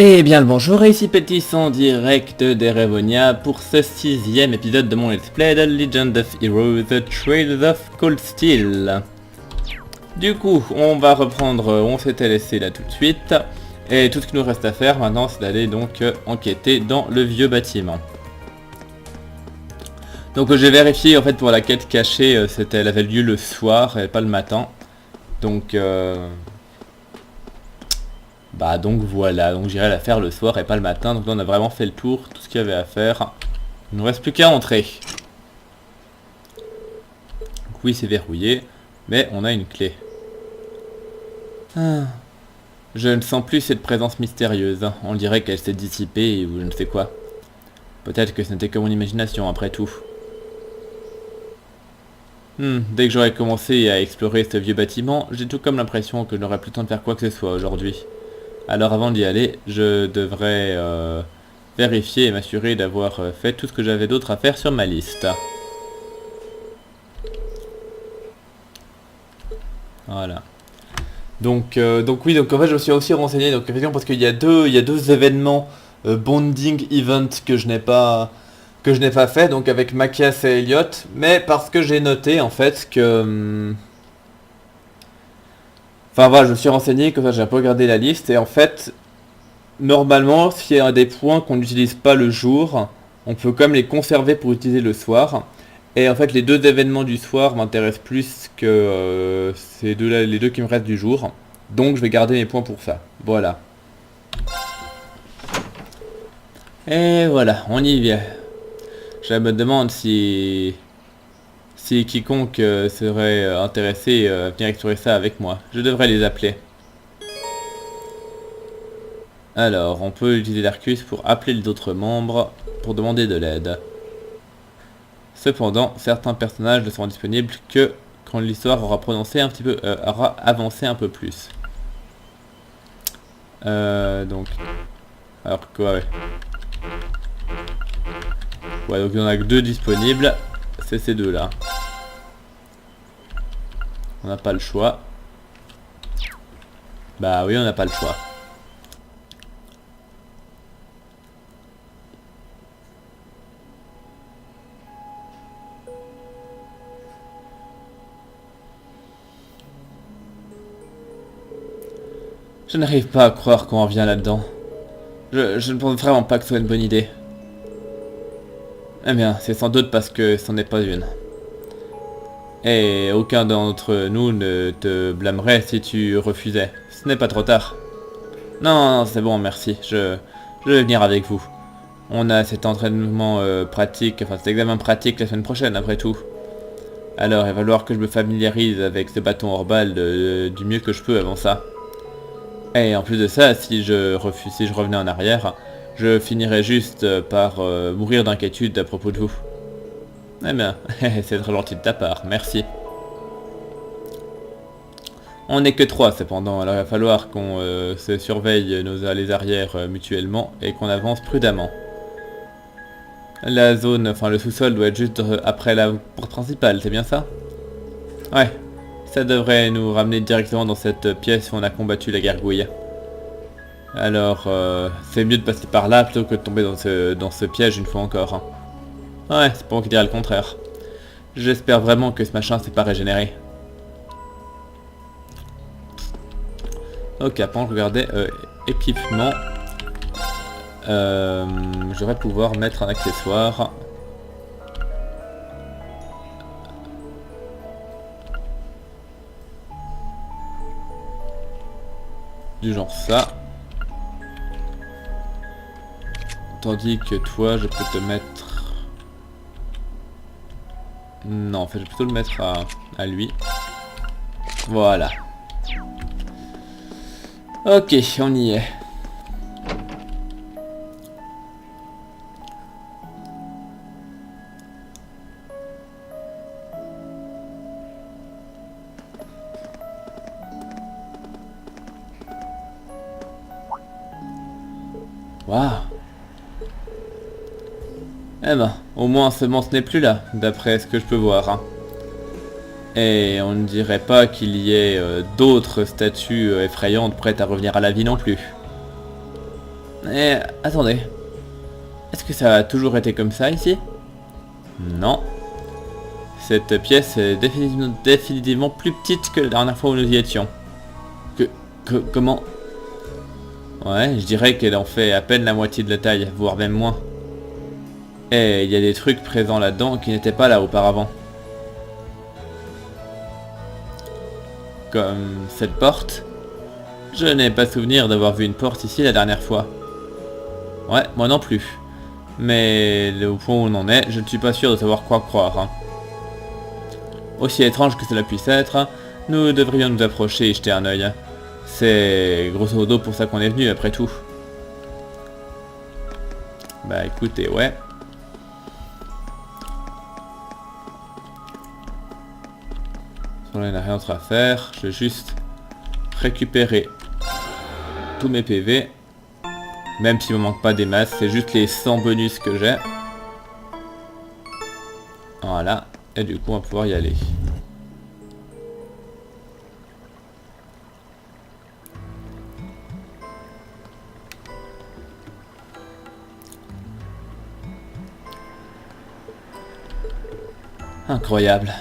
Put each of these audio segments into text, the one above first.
Eh bien le bonjour, ici Pétis en direct d'Erevonia pour ce 6ème épisode de mon let's play The Legend of Heroes, The Trails of Cold Steel. Du coup, on va reprendre, on s'était laissé là tout de suite, et tout ce qu'il nous reste à faire maintenant c'est d'aller donc enquêter dans le vieux bâtiment. Donc j'ai vérifié en fait pour la quête cachée, elle avait lieu le soir et pas le matin, donc... donc voilà, donc j'irai la faire le soir et pas le matin. Donc là on a vraiment fait le tour, tout ce qu'il y avait à faire. Il ne nous reste plus qu'à entrer. Donc oui c'est verrouillé, mais on a une clé. Je ne sens plus cette présence mystérieuse. On dirait qu'elle s'est dissipée ou je ne sais quoi. Peut-être que ce n'était que mon imagination après tout. Dès que j'aurai commencé à explorer ce vieux bâtiment, j'ai tout comme l'impression que je n'aurai plus le temps de faire quoi que ce soit aujourd'hui. Alors avant d'y aller, je devrais vérifier et m'assurer d'avoir fait tout ce que j'avais d'autre à faire sur ma liste. Voilà. Donc oui, donc en fait je me suis aussi renseigné, donc effectivement parce qu'il y a deux événements bonding event que je n'ai pas fait, donc avec Machias et Elliot, mais parce que j'ai noté en fait que enfin voilà, je me suis renseigné, comme ça j'ai un peu regardé la liste, et en fait, normalement, s'il y a des points qu'on n'utilise pas le jour, on peut quand même les conserver pour utiliser le soir. Et en fait, les deux événements du soir m'intéressent plus que ces deux-là, les deux qui me restent du jour. Donc je vais garder mes points pour ça. Voilà. Et voilà, on y vient. Je me demande si quiconque serait intéressé à venir explorer ça avec moi. Je devrais les appeler. Alors, on peut utiliser l'Arcus pour appeler les autres membres pour demander de l'aide. Cependant, certains personnages ne seront disponibles que quand l'histoire aura aura avancé un peu plus. Donc... Alors quoi, ouais. Ouais, donc il n'y en a que deux disponibles. C'est ces deux-là. On n'a pas le choix. Bah oui, on n'a pas le choix. Je n'arrive pas à croire qu'on revient là-dedans. Je ne pense vraiment pas que ce soit une bonne idée. Eh bien, c'est sans doute parce que c'en est pas une. Et aucun d'entre nous ne te blâmerait si tu refusais. Ce n'est pas trop tard. Non, c'est bon, merci. Je vais venir avec vous. On a cet entraînement pratique, enfin cet examen pratique la semaine prochaine après tout. Alors il va falloir que je me familiarise avec ce bâton Orbal du mieux que je peux avant ça. Et en plus de ça, si je revenais en arrière, je finirais juste par mourir d'inquiétude à propos de vous. Eh bien, c'est très gentil de ta part, merci. On n'est que 3 cependant, alors il va falloir qu'on se surveille les arrières mutuellement et qu'on avance prudemment. La zone, enfin le sous-sol doit être juste après la porte principale, c'est bien ça? Ouais, ça devrait nous ramener directement dans cette pièce où on a combattu la gargouille. Alors, c'est mieux de passer par là plutôt que de tomber dans ce piège une fois encore. Hein. Ouais, c'est pas moi qui dirais le contraire. J'espère vraiment que ce machin s'est pas régénéré. Ok, après regardez, équipement. Je vais pouvoir mettre un accessoire. Du genre ça. Tandis que toi, je peux te mettre... Non, en fait, je vais plutôt le mettre à lui. Voilà. Ok, on y est. Waouh. Eh ben, au moins Semence n'est plus là, d'après ce que je peux voir. Hein. Et on ne dirait pas qu'il y ait d'autres statues effrayantes prêtes à revenir à la vie non plus. Mais attendez. Est-ce que ça a toujours été comme ça ici? Non. Cette pièce est définitivement plus petite que la dernière fois où nous y étions. Comment? Ouais, je dirais qu'elle en fait à peine la moitié de la taille, voire même moins. Et il y a des trucs présents là-dedans qui n'étaient pas là auparavant. Comme cette porte. Je n'ai pas souvenir d'avoir vu une porte ici la dernière fois. Ouais, moi non plus. Mais au point où on en est, je ne suis pas sûr de savoir quoi croire. Hein. Aussi étrange que cela puisse être, nous devrions nous approcher et jeter un œil. C'est grosso modo pour ça qu'on est venu après tout. Bah écoutez, ouais. Là, il n'y a rien d'autre à faire. Je vais juste récupérer tous mes PV. Même s'il me manque pas des masses, c'est juste les 100 bonus que j'ai. Voilà. Et du coup, on va pouvoir y aller. Incroyable.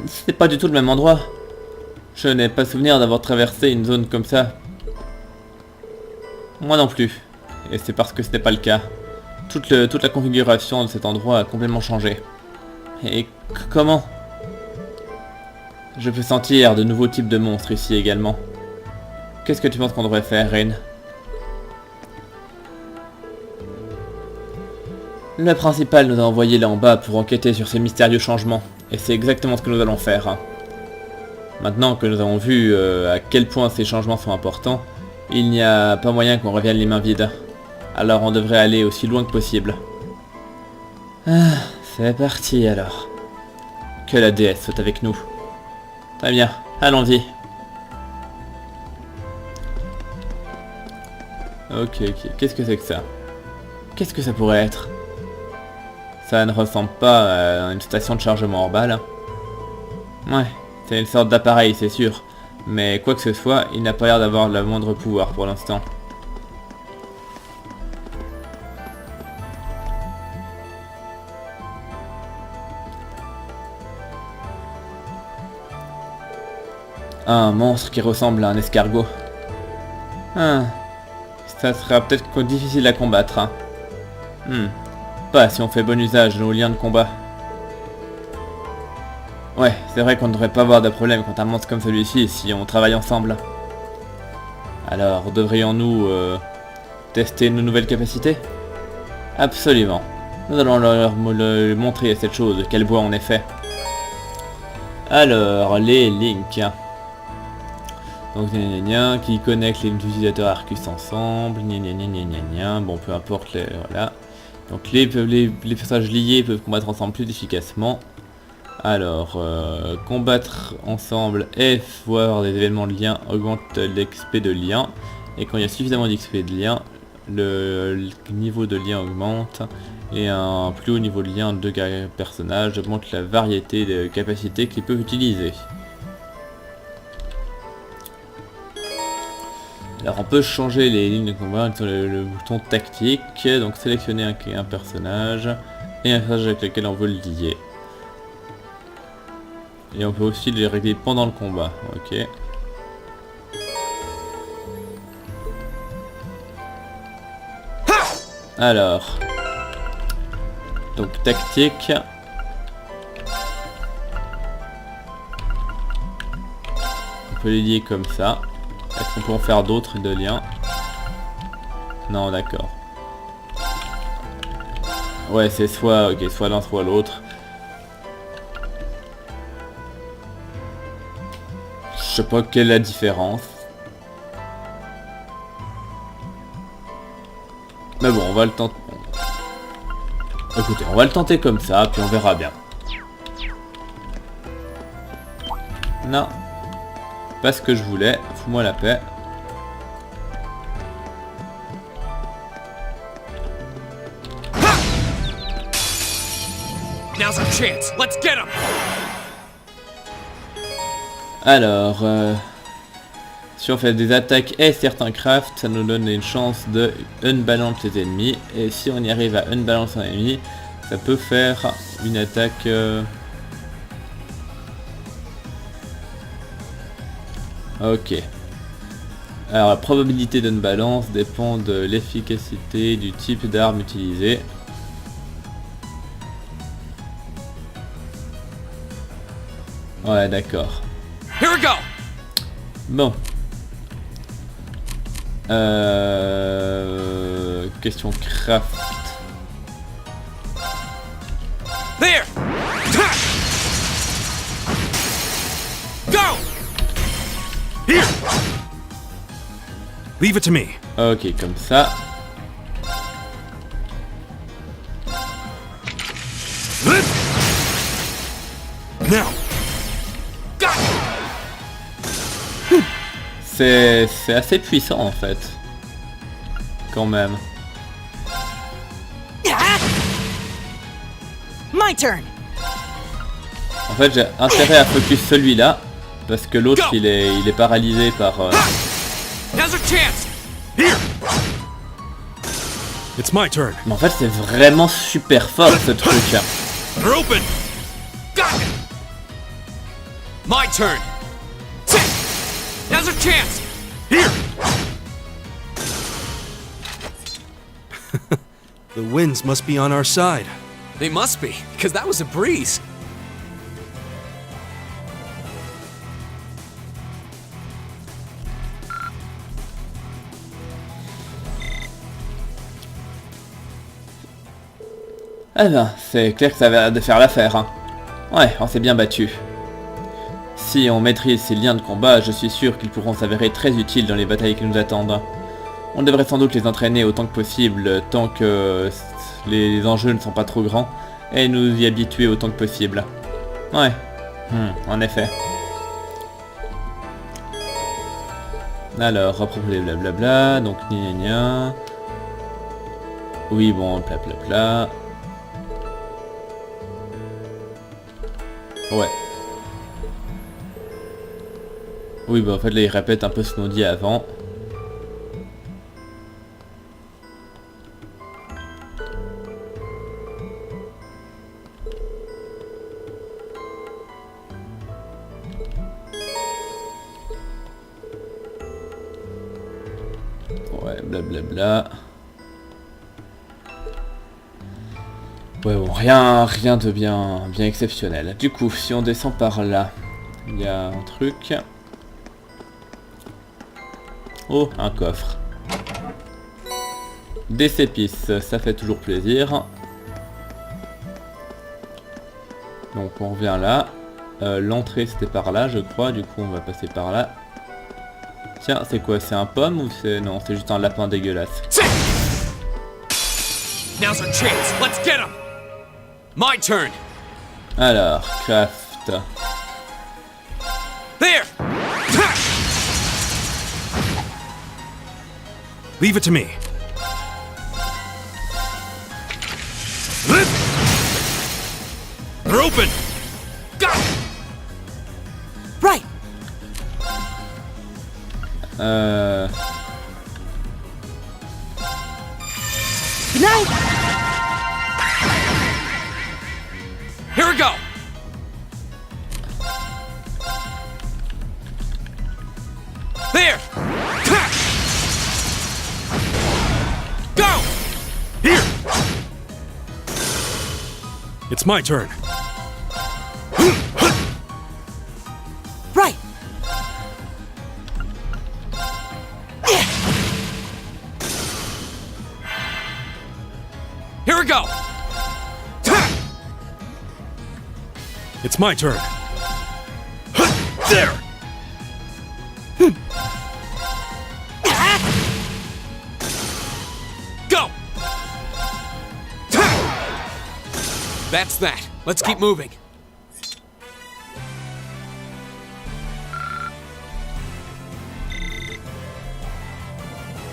C'est pas du tout le même endroit. Je n'ai pas souvenir d'avoir traversé une zone comme ça. Moi non plus. Et c'est parce que ce n'est pas le cas. Toute la configuration de cet endroit a complètement changé. Et comment? Je peux sentir de nouveaux types de monstres ici également. Qu'est-ce que tu penses qu'on devrait faire, Rain? Le principal nous a envoyé là en bas pour enquêter sur ces mystérieux changements. Et c'est exactement ce que nous allons faire. Hein. Maintenant que nous avons vu à quel point ces changements sont importants, il n'y a pas moyen qu'on revienne les mains vides. Alors on devrait aller aussi loin que possible. Ah, c'est parti alors. Que la déesse soit avec nous. Très bien, allons-y. Ok, qu'est-ce que c'est que ça? Qu'est-ce que ça pourrait être? Ça ne ressemble pas à une station de chargement orbale. Ouais, c'est une sorte d'appareil, c'est sûr. Mais quoi que ce soit, il n'a pas l'air d'avoir le moindre pouvoir pour l'instant. Un monstre qui ressemble à un escargot. Ah, ça sera peut-être difficile à combattre. Hein. Pas si on fait bon usage de nos liens de combat. Ouais, c'est vrai qu'on ne devrait pas avoir de problème contre un monstre comme celui-ci si on travaille ensemble. Alors, devrions-nous tester nos nouvelles capacités? Absolument. Nous allons leur montrer cette chose, quel bois on est fait. Alors, les links. Donc, qui connectent les utilisateurs Arcus ensemble. Bon, peu importe, voilà. Donc, les personnages liés peuvent combattre ensemble plus efficacement. Alors, combattre ensemble et voir des événements de lien augmente l'XP de lien. Et quand il y a suffisamment d'XP de lien, le niveau de lien augmente. Et un plus haut niveau de lien de personnages augmente la variété de capacités qu'ils peuvent utiliser. Alors on peut changer les lignes de combat sur le bouton tactique. Donc sélectionner un personnage et un personnage avec lequel on veut le lier. Et on peut aussi les régler pendant le combat, ok. Alors. Donc tactique. On peut les lier comme ça. Est-ce qu'on peut en faire d'autres de liens? Non, d'accord. Ouais, c'est soit l'un, soit l'autre. Je sais pas quelle est la différence. Mais bon, on va le tenter. Écoutez, on va le tenter comme ça, puis on verra bien. Non. Pas ce que je voulais. Fous-moi la paix. Now's our chance. Let's get him. Alors, Si on fait des attaques et certains crafts, ça nous donne une chance de unbalance les ennemis. Et si on y arrive à unbalance un ennemi, ça peut faire une attaque... Ok. Alors la probabilité d'unbalance dépend de l'efficacité du type d'arme utilisée. Ouais, d'accord. Here we go. Bon. Question craft. There. Go. Here! Leave it to me. Ok, comme ça. Now! C'est assez puissant en fait. Quand même. My turn. En fait, j'ai intérêt à focus celui-là. Parce que l'autre, il est paralysé par... Now's our chance. Here! It's my turn. Mais en fait, c'est vraiment super fort ce truc. They're open! Got it. My turn. Sit. Now's our chance. Here! The winds must be on our side. They must be, because that was a breeze. Ah ben, c'est clair que ça va de faire l'affaire. Hein. Ouais, on s'est bien battu. Si on maîtrise ces liens de combat, je suis sûr qu'ils pourront s'avérer très utiles dans les batailles qui nous attendent. On devrait sans doute les entraîner autant que possible, tant que les enjeux ne sont pas trop grands, et nous y habituer autant que possible. Ouais, en effet. Alors, reproposer blablabla, donc gna gna gna. Oui, bon, blablabla. Ouais. Oui, bah en fait là il répète un peu ce qu'on dit avant. Ouais, blablabla. Ouais bon, rien de bien exceptionnel. Du coup, si on descend par là, il y a un truc. Oh, un coffre. Des épices, ça fait toujours plaisir. Donc on revient là. L'entrée c'était par là je crois, du coup on va passer par là. Tiens, c'est quoi? C'est un pomme ou c'est... Non, c'est juste un lapin dégueulasse. Now's our chance. Let's get him. My turn. Alors, craft. There. Leave it to me. They're open! Got it. Right. Good night. Here we go. There. Go. Here! It's my turn. Right. Here we go. It's my turn. There! Go. That's that. Let's keep moving.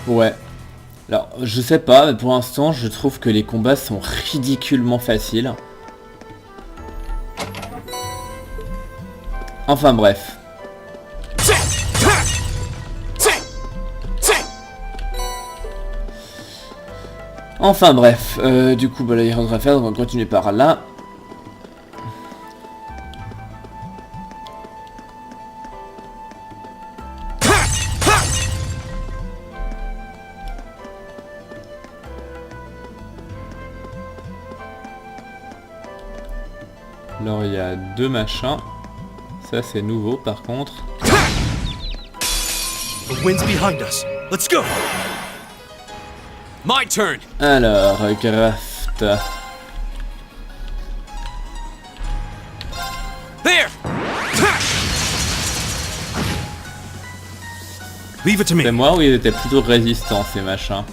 Ouais. Alors, je sais pas, mais pour l'instant, je trouve que les combats sont ridiculement faciles. Enfin bref. Enfin bref, du coup bah là il y a rien à faire, donc on va continuer par là. Alors il y a deux machins. Ça c'est nouveau par contre. The wind's behind us. Let's go. My turn. Alors, Graft. There. Leave it to C'est me. moi ou ils étaient plutôt résistants ces machins?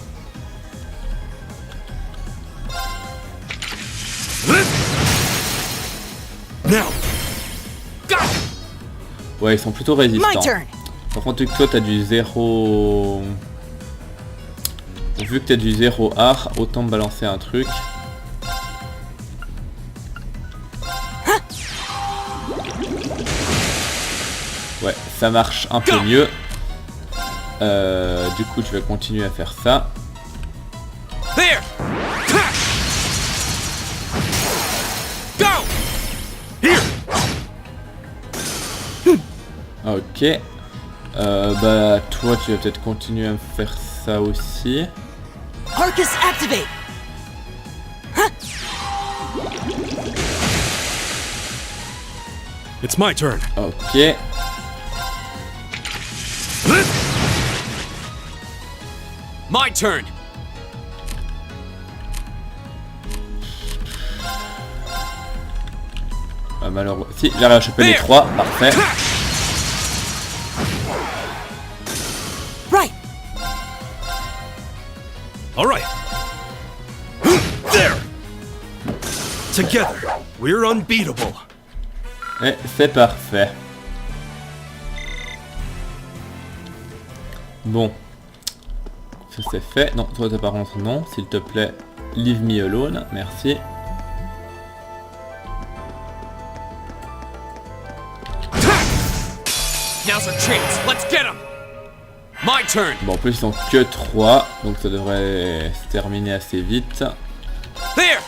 Now. Go. Ouais, ils sont plutôt My résistants. turn. Par contre, toi t'as du 0... Vu que t'as du 0 art, autant me balancer un truc. Ouais, ça marche un peu mieux. Du coup, tu vas continuer à faire ça. There. Go. Here. Ok. Bah, toi, tu vas peut-être continuer à me faire ça aussi. Arcus activate. It's my turn. Ok. My turn. Malheureusement. Si, j'arrive à choper les trois. Parfait. Right. All right. There. Together, we're unbeatable. Et c'est parfait. Bon. Ça c'est fait. Non, toi t'as par contre non. S'il te plaît, leave me alone. Merci. Now's our chance. Let's get him. My turn. Bon, en plus ils sont que 3. Donc ça devrait se terminer assez vite. There.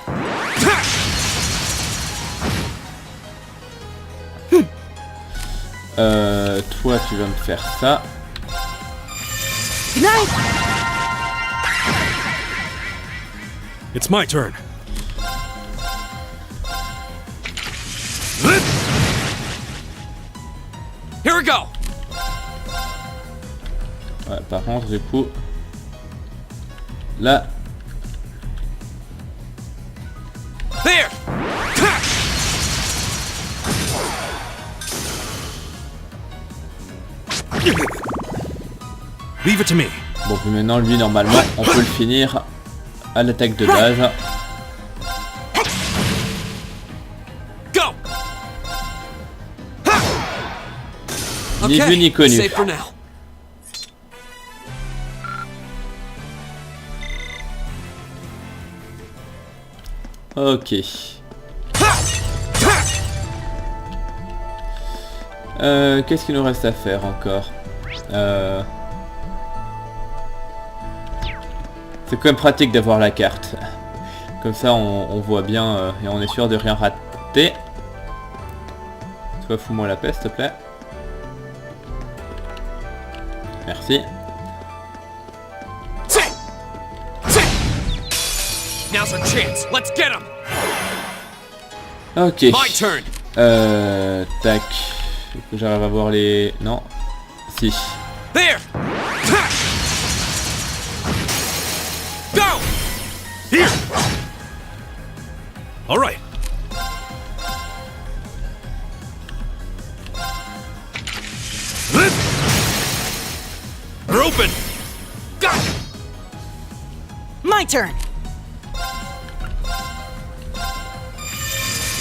Toi tu vas me faire ça. Good night. It's my turn. Here we go. Ouais, par contre du coup. Là. There. Leave it to me. Bon, puis maintenant lui normalement on peut le finir à l'attaque de base. Go. Ni vu ni connu. Safe for now. Ok. Qu'est-ce qu'il nous reste à faire encore? C'est quand même pratique d'avoir la carte. Comme ça on voit bien et on est sûr de rien rater. Toi fous-moi la paix s'il te plaît. Merci. Sit. Now's our chance. Let's get him. Ok. My turn. Tac. Faut que j'arrive à voir les... Non. Si. There. Go. Here. All right. We're open. Go. My turn.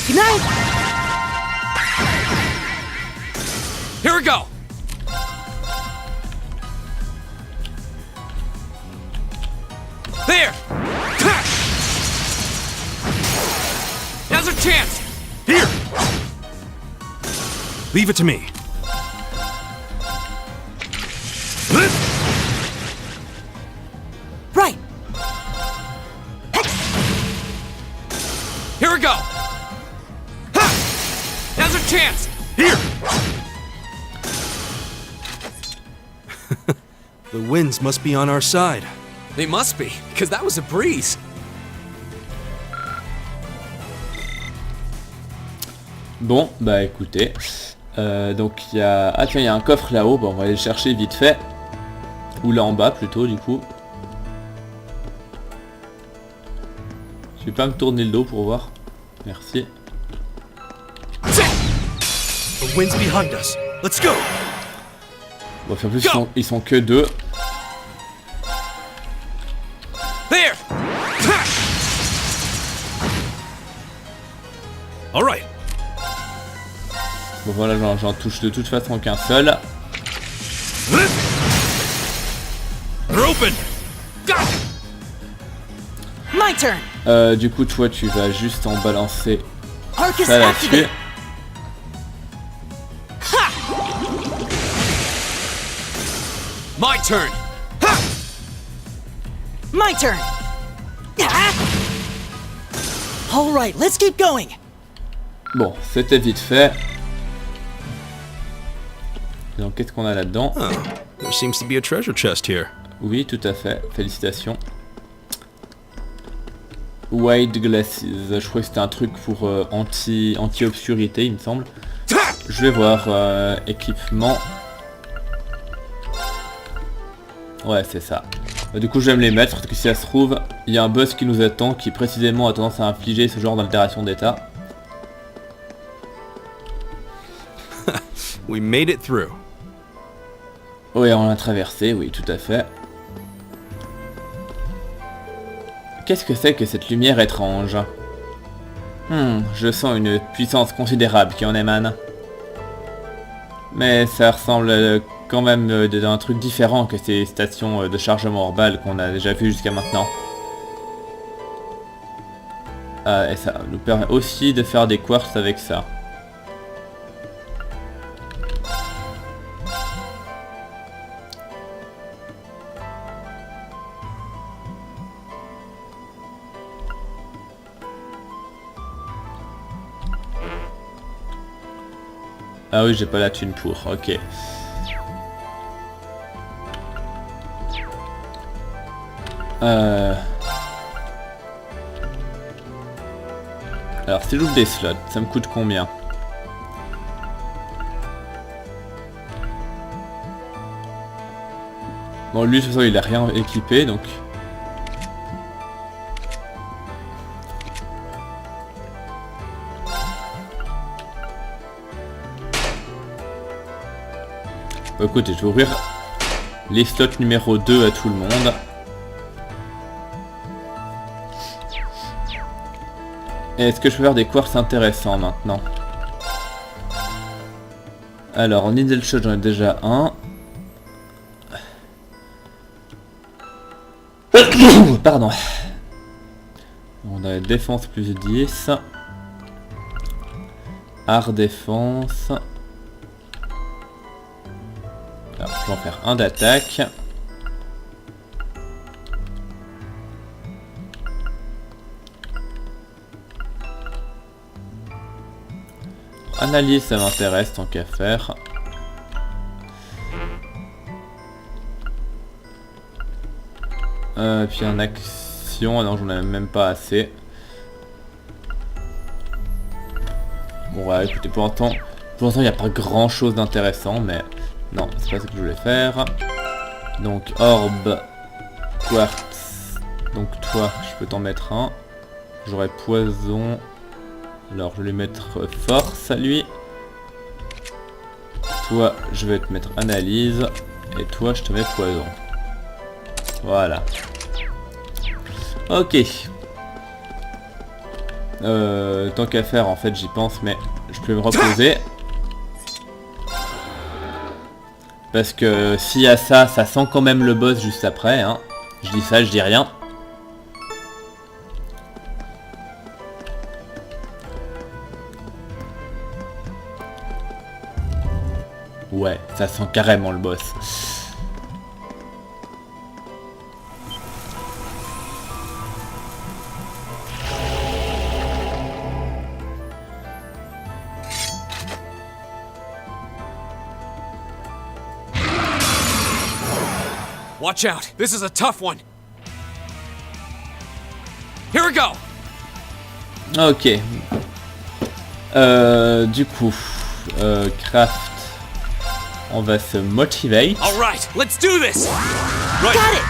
Good night. Here we go. There. Now's our chance. Here. Leave it to me. Right. The winds must be on our side. They must be, because that was a breeze. Bon, bah écoutez. Donc il y a... Ah tiens, il y a un coffre là-haut. Bon, on va aller le chercher vite fait. Ou là en bas plutôt, du coup. Je vais pas me tourner le dos pour voir. Merci. The wind's behind us. Let's go. Bon, en plus, ils sont que deux. There! All right. Bon voilà, j'en touche de toute façon qu'un seul. They're open. My turn. Du coup, toi, tu vas juste en balancer Arcus ça là-dessus. activate. My turn! My turn. Ah! All right, let's keep going. Bon, c'était vite fait. Donc, qu'est-ce qu'on a là-dedans? Oh, there seems to be a treasure chest here. Oui, tout à fait. Félicitations. White Glasses. Je crois que c'était un truc pour anti-obscurité, il me semble. Je vais voir. Équipement. Ouais, c'est ça. Du coup, je vais me les mettre, parce que si ça se trouve, il y a un boss qui nous attend, qui précisément a tendance à infliger ce genre d'altération d'état. We made it through. Oui, on l'a traversé, oui, tout à fait. Qu'est-ce que c'est que cette lumière étrange? Je sens une puissance considérable qui en émane. Mais ça ressemble quand même à un truc différent que ces stations de chargement orbal qu'on a déjà vu jusqu'à maintenant. Et ça nous permet aussi de faire des quartz avec ça. Ah oui, j'ai pas la thune pour, ok. Alors si j'ouvre des slots, ça me coûte combien? Bon, lui de toute façon il a rien équipé, donc... Bon, écoutez, je vais ouvrir les slots numéro 2 à tout le monde. Est-ce que je peux faire des quartz intéressants maintenant? Alors, en needle shot, j'en ai déjà un. Pardon. On a défense plus 10. Art défense. Alors, je vais en faire un d'attaque. Analyse, ça m'intéresse tant qu'à faire. Puis en action, non j'en ai même pas assez. Bon ouais, écoutez, pour l'instant il n'y a pas grand chose d'intéressant, mais non, c'est pas ce que je voulais faire. Donc orbe, quartz. Donc toi, je peux t'en mettre un. J'aurai poison. Alors je vais lui mettre force à lui. Toi, je vais te mettre analyse. Et toi, je te mets poison. Voilà. Ok. Tant qu'à faire, en fait, j'y pense, mais je peux me reposer. Parce que s'il y a ça, ça sent quand même le boss juste après. Hein. Je dis ça, je dis rien. Ouais, ça sent carrément le boss. Watch out. This is a tough one. Here we go. Ok. Du coup, Craft, on va se motivate. All right, let's do this. Right. Got it!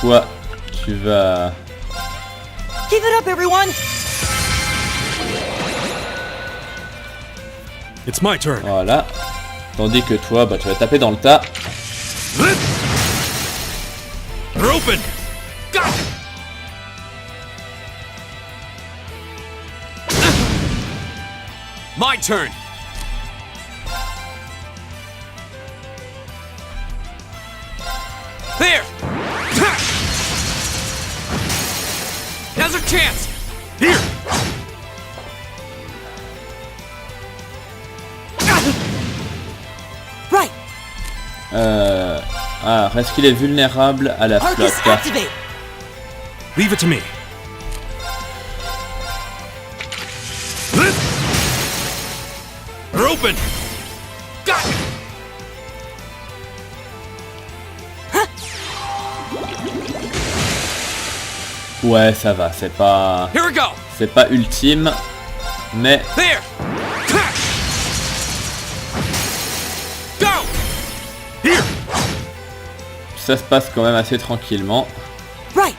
Toi, tu vas... Give it up, everyone! It's my turn. Voilà. Tandis que toi, bah, tu vas taper dans le tas. They're open. Go. My turn. There. Now's our chance. Here. Right! Ah, est-ce qu'il est vulnérable à la Arcus, flotte? activate! Leave it to me. They're open. Got it. Ouais, ça va, c'est pas... Here we go. C'est pas ultime, mais... There. Go. Here. ça se passe quand même assez tranquillement. Right!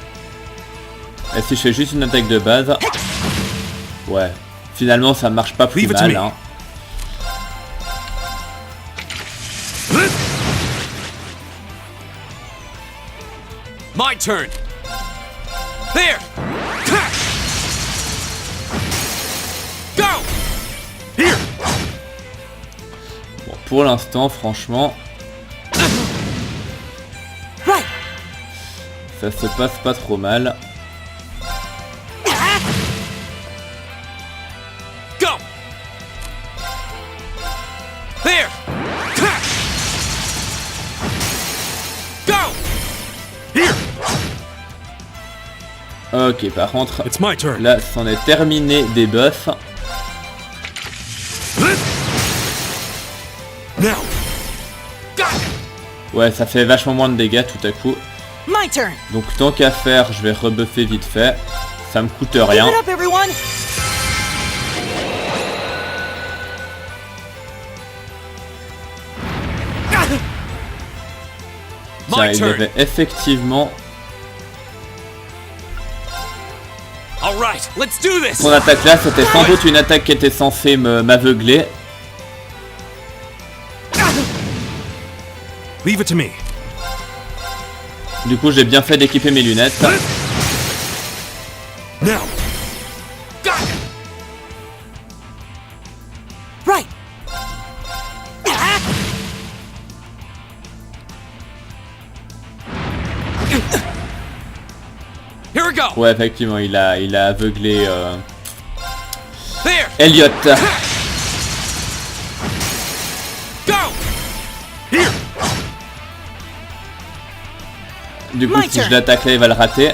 Et si je fais juste une attaque de base... Ouais, finalement ça marche pas plus Leave it to mal, me. hein. My turn. There. Go. Here. Bon, pour l'instant, franchement, Right! ça se passe pas trop mal. Go. There. Go. Here. Ok, par contre, It's my turn. là, c'en est terminé des buffs. Now. Got it. Ouais, ça fait vachement moins de dégâts tout à coup. My turn! Donc tant qu'à faire, je vais rebuffer vite fait. Ça me coûte Give rien. it up, everyone! Tiens, My il y turn. avait effectivement... All right, let's do this. Son attaque là, c'était sans doute une attaque qui était censée m'aveugler. Leave it to me. Du coup, j'ai bien fait d'équiper mes lunettes. Now. Got it. Right! Here we go. Ouais, effectivement, il a aveuglé There. Elliot. Go. Here. Du coup, My si je turn. l'attaque là, il va le rater.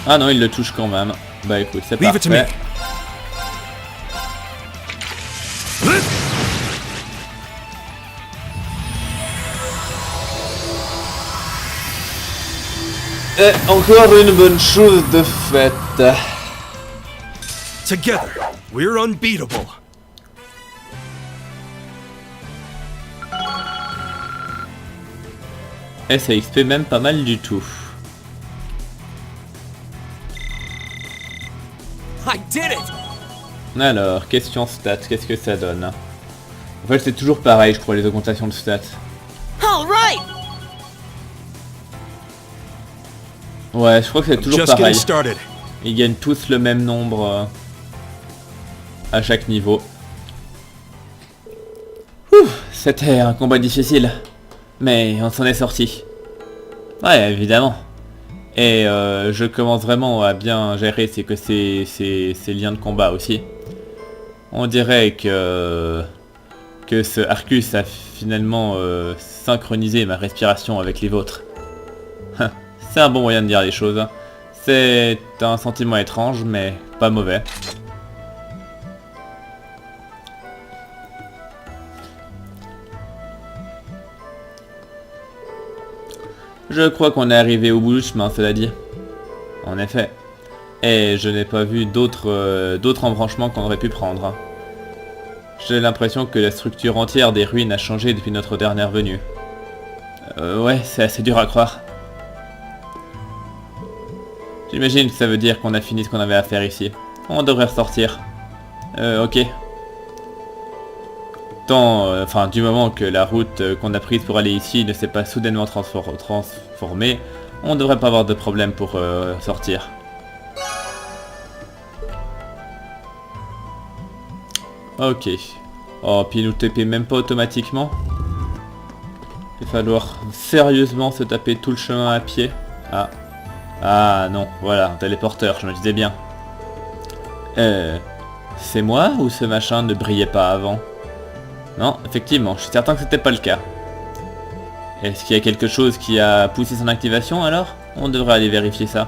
Ah non, il le touche quand même. Bah écoute, c'est Leave it to me. parfait. Et encore une bonne chose de faite. Together, we're unbeatable. Et ça XP même pas mal du tout. I did it. Alors, question stats, qu'est-ce que ça donne? En fait, c'est toujours pareil, je crois, les augmentations de stats. All right! Ouais, je crois que c'est toujours Just getting pareil. started. Ils gagnent tous le même nombre à chaque niveau. Ouh, c'était un combat difficile. Mais on s'en est sorti. Ouais, évidemment. Et je commence vraiment à bien gérer ces liens de combat aussi. On dirait que ce Arcus a finalement synchronisé ma respiration avec les vôtres. C'est un bon moyen de dire les choses. C'est un sentiment étrange, mais pas mauvais. Je crois qu'on est arrivé au bout du chemin, cela dit. En effet. Et je n'ai pas vu d'autres embranchements qu'on aurait pu prendre. Hein. J'ai l'impression que la structure entière des ruines a changé depuis notre dernière venue. Ouais, c'est assez dur à croire. J'imagine que ça veut dire qu'on a fini ce qu'on avait à faire ici. On devrait ressortir. Ok. Enfin, du moment que la route qu'on a prise pour aller ici ne s'est pas soudainement transformée, on devrait pas avoir de problème pour sortir. Ok. Oh, puis nous TP même pas automatiquement. Il va falloir sérieusement se taper tout le chemin à pied. Ah. Ah non, voilà, un téléporteur, je me disais bien. C'est moi ou ce machin ne brillait pas avant? Non, effectivement, je suis certain que c'était pas le cas. Est-ce qu'il y a quelque chose qui a poussé son activation alors? On devrait aller vérifier ça.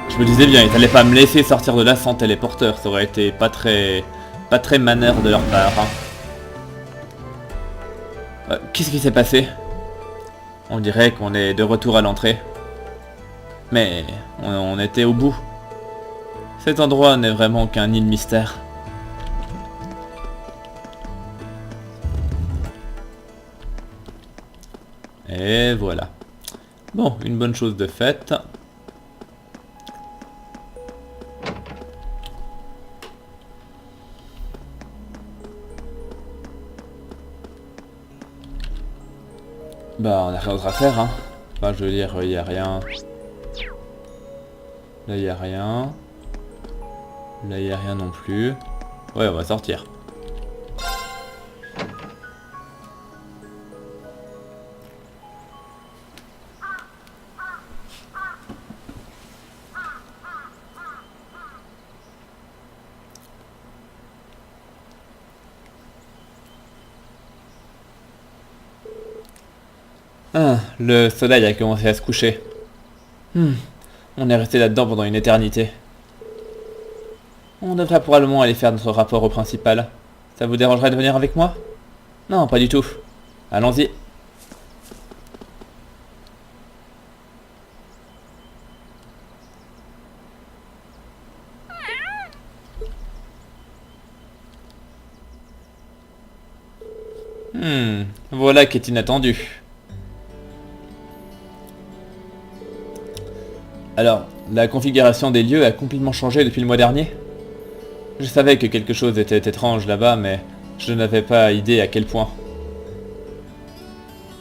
Je me disais bien, ils n'allaient pas me laisser sortir de là sans téléporteur, ça aurait été pas très manœuvre de leur part. Hein. Qu'est-ce qui s'est passé? On dirait qu'on est de retour à l'entrée. Mais on était au bout. Cet endroit n'est vraiment qu'un nid de mystère. Et voilà. Bon, une bonne chose de faite. Bah, on a rien d'autre à faire, hein. Enfin, je veux dire, il n'y a rien. Là, il n'y a rien. Là, il n'y a rien non plus. Ouais, on va sortir. Ah, le soleil a commencé à se coucher. On est resté là-dedans pendant une éternité. On devrait probablement aller faire notre rapport au principal. Ça vous dérangerait de venir avec moi? Non, pas du tout. Allons-y. Voilà qui est inattendu. Alors, la configuration des lieux a complètement changé depuis le mois dernier. Je savais que quelque chose était étrange là-bas, mais je n'avais pas idée à quel point.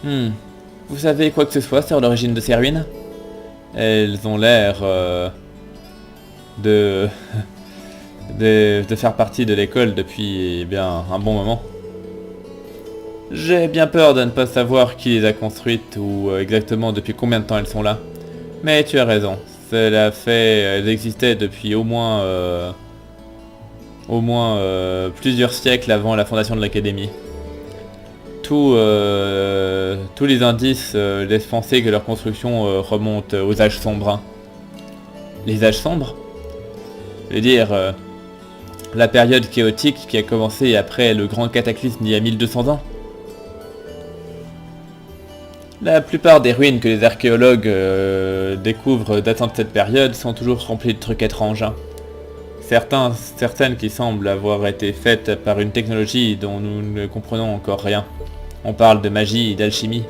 Vous savez quoi que ce soit sur l'origine de ces ruines? Elles ont l'air de faire partie de l'école depuis bien un bon moment. J'ai bien peur de ne pas savoir qui les a construites ou exactement depuis combien de temps elles sont là. Mais tu as raison, cela fait... elles existaient depuis au moins plusieurs siècles avant la fondation de l'académie. Tous les indices laissent penser que leur construction remonte aux âges sombres. Hein. Les âges sombres? Je veux dire, la période chaotique qui a commencé après le grand cataclysme d'il y a 1200 ans. La plupart des ruines que les archéologues découvrent datant de cette période sont toujours remplies de trucs étranges. Hein. Certaines qui semblent avoir été faites par une technologie dont nous ne comprenons encore rien. On parle de magie et d'alchimie,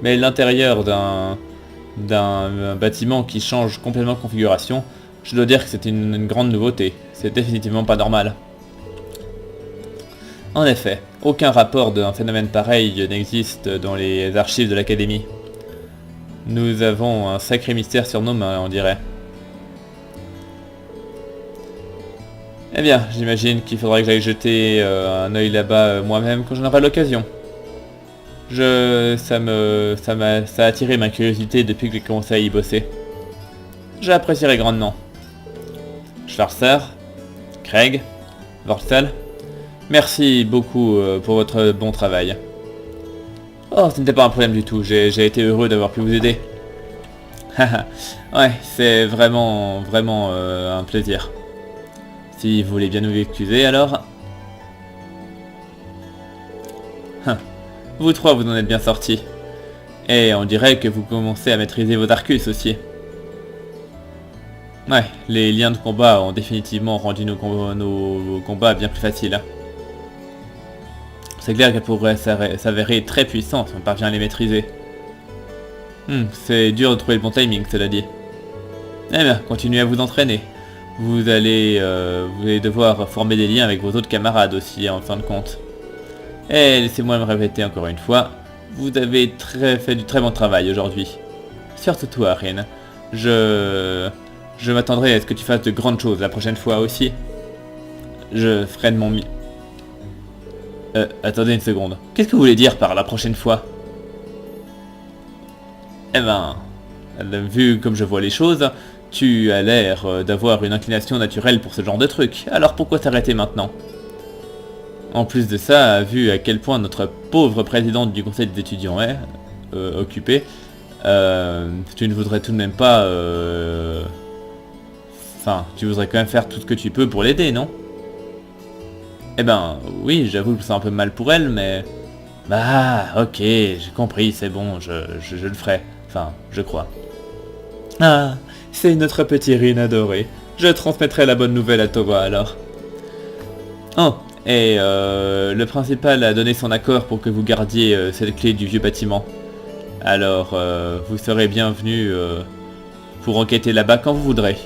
mais l'intérieur d'un bâtiment qui change complètement de configuration, je dois dire que c'est une grande nouveauté. C'est définitivement pas normal. En effet, aucun rapport d'un phénomène pareil n'existe dans les archives de l'académie. Nous avons un sacré mystère sur nos mains, on dirait. Eh bien, j'imagine qu'il faudra que j'aille jeter un œil là-bas moi-même quand j'en aurai l'occasion. Ça a attiré ma curiosité depuis que j'ai commencé à y bosser. J'apprécierai grandement. Schwarzer, Craig, Vorstel, merci beaucoup pour votre bon travail. Oh, ce n'était pas un problème du tout, j'ai été heureux d'avoir pu vous aider. Ouais, c'est vraiment un plaisir. Si vous voulez bien nous excuser alors. Vous trois, vous en êtes bien sortis. Et on dirait que vous commencez à maîtriser vos Arcus aussi. Ouais, les liens de combat ont définitivement rendu nos combats bien plus faciles. Hein. C'est clair qu'elle pourrait s'avérer très puissante si on parvient à les maîtriser. C'est dur de trouver le bon timing, cela dit. Eh bien, continuez à vous entraîner. Vous allez devoir former des liens avec vos autres camarades aussi, en fin de compte. Et laissez-moi me répéter encore une fois, vous avez fait du très bon travail aujourd'hui. Surtout toi, Rin. Je m'attendrai à ce que tu fasses de grandes choses la prochaine fois aussi. Je ferai de mon mieux. Attendez une seconde. Qu'est-ce que vous voulez dire par la prochaine fois? Eh ben, vu comme je vois les choses, tu as l'air d'avoir une inclination naturelle pour ce genre de truc. Alors pourquoi t'arrêter maintenant? En plus de ça, vu à quel point notre pauvre présidente du conseil des étudiants est occupée, tu ne voudrais tout de même pas... Enfin, tu voudrais quand même faire tout ce que tu peux pour l'aider, non? Eh ben, oui, j'avoue que c'est un peu mal pour elle, mais... Bah, ok, j'ai compris, c'est bon, je le ferai. Enfin, je crois. Ah, c'est notre petit Rin adoré. Je transmettrai la bonne nouvelle à Towa alors. Oh, et le principal a donné son accord pour que vous gardiez cette clé du vieux bâtiment. Alors, vous serez bienvenus pour enquêter là-bas quand vous voudrez.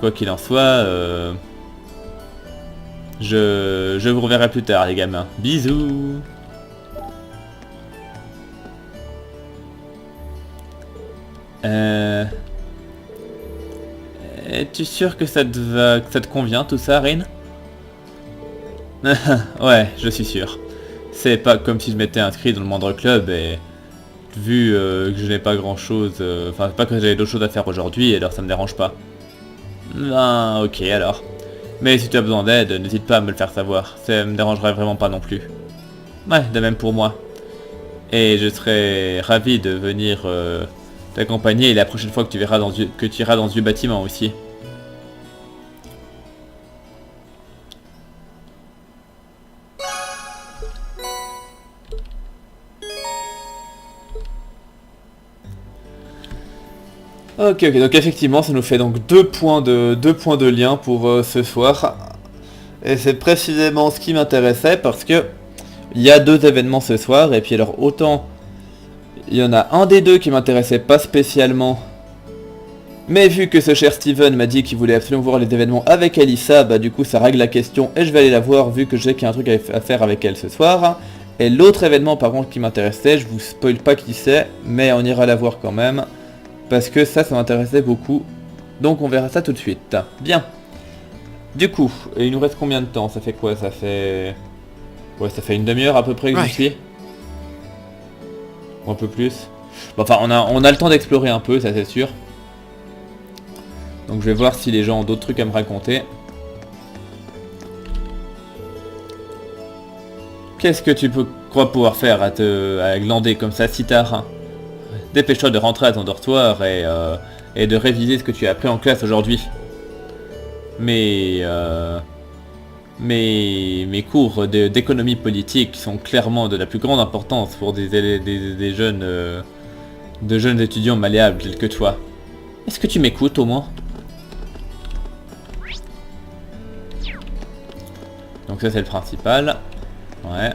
Quoi qu'il en soit, je vous reverrai plus tard les gamins. Bisous. Es-tu sûr que ça te convient tout ça, Rin? Ouais, je suis sûr. C'est pas comme si je m'étais inscrit dans le moindre club et vu que je n'ai pas grand chose, enfin pas que j'avais d'autres choses à faire aujourd'hui, alors ça me dérange pas. Ben ok alors. Mais si tu as besoin d'aide, n'hésite pas à me le faire savoir, ça me dérangerait vraiment pas non plus. Ouais, de même pour moi. Et je serais ravi de venir t'accompagner la prochaine fois que tu iras dans ce vieux bâtiment aussi. Ok, donc effectivement ça nous fait donc deux points de lien pour ce soir. Et c'est précisément ce qui m'intéressait parce que il y a deux événements ce soir et puis alors autant il y en a un des deux qui m'intéressait pas spécialement. Mais vu que ce cher Steven m'a dit qu'il voulait absolument voir les événements avec Alyssa, bah du coup ça règle la question et je vais aller la voir vu que j'ai qu'il y a un truc à faire avec elle ce soir. Et l'autre événement par contre qui m'intéressait, je vous spoil pas qui c'est, mais on ira la voir quand même. Parce que ça m'intéressait beaucoup. Donc on verra ça tout de suite. Bien. Du coup, il nous reste combien de temps? Ça fait quoi? Ça fait... Ouais, ça fait une demi-heure à peu près que j'y suis. Ou un peu plus. Bon, enfin, on a le temps d'explorer un peu, ça c'est sûr. Donc je vais voir si les gens ont d'autres trucs à me raconter. Qu'est-ce que tu crois pouvoir faire à glander comme ça si tard? Dépêche-toi de rentrer à ton dortoir et de réviser ce que tu as appris en classe aujourd'hui. Mes cours d'économie politique sont clairement de la plus grande importance pour des jeunes étudiants malléables tels que toi. Est-ce que tu m'écoutes au moins? Donc ça c'est le principal. Ouais.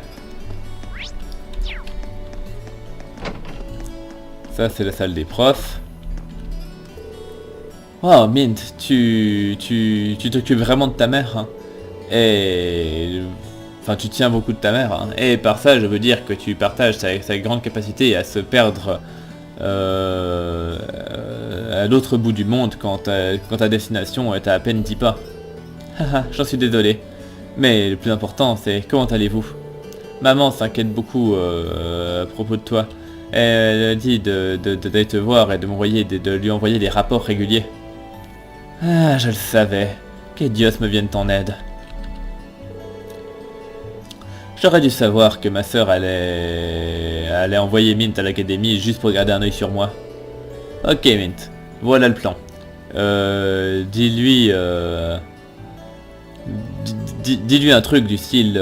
Ça c'est la salle des profs. Oh Mint, tu t'occupes vraiment de ta mère hein. Et... Enfin tu tiens beaucoup de ta mère hein. Et par ça je veux dire que tu partages sa grande capacité à se perdre à l'autre bout du monde quand ta destination est à peine 10 pas. Haha, j'en suis désolé. Mais le plus important c'est comment allez-vous? Maman s'inquiète beaucoup à propos de toi. Elle a dit d'aller te voir et de lui envoyer des rapports réguliers. Ah, je le savais. Que Dieu me vienne en aide. J'aurais dû savoir que ma sœur allait envoyer Mint à l'académie juste pour garder un œil sur moi. Ok Mint, voilà le plan. Dis-lui un truc du style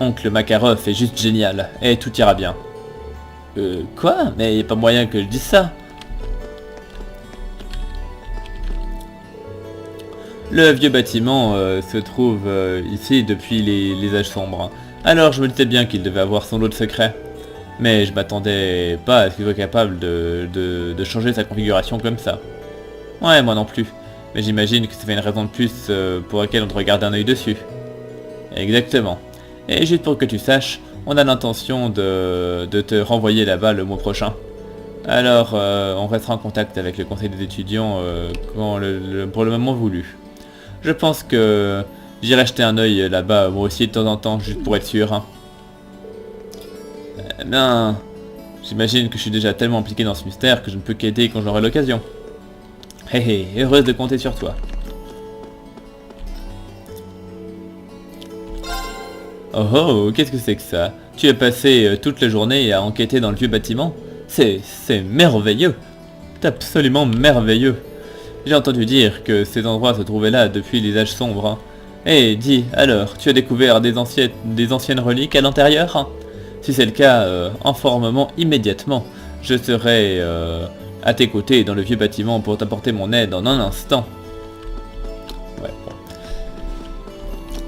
Oncle Makarov est juste génial, et tout ira bien. Quoi? Mais y a pas moyen que je dise ça. Le vieux bâtiment se trouve ici depuis les âges sombres. Alors je me disais bien qu'il devait avoir son lot de secrets. Mais je m'attendais pas à ce qu'il soit capable de changer sa configuration comme ça. Ouais, moi non plus. Mais j'imagine que ça fait une raison de plus pour laquelle on devrait garder un œil dessus. Exactement. Et juste pour que tu saches, on a l'intention de te renvoyer là-bas le mois prochain. Alors, on restera en contact avec le conseil des étudiants pour le moment voulu. Je pense que j'irai jeter un œil là-bas moi aussi de temps en temps, juste pour être sûr. Hein. Ben, j'imagine que je suis déjà tellement impliqué dans ce mystère que je ne peux qu'aider quand j'aurai l'occasion. Hé hé, heureuse de compter sur toi. Oh oh, qu'est-ce que c'est que ça? Tu as passé toute la journée à enquêter dans le vieux bâtiment? C'est merveilleux. C'est absolument merveilleux. J'ai entendu dire que ces endroits se trouvaient là depuis les âges sombres. Hein. Eh, dis, alors, tu as découvert des anciennes reliques à l'intérieur? Hein? Si c'est le cas, informe-moi immédiatement. Je serai à tes côtés dans le vieux bâtiment pour t'apporter mon aide en un instant. Ouais, bon.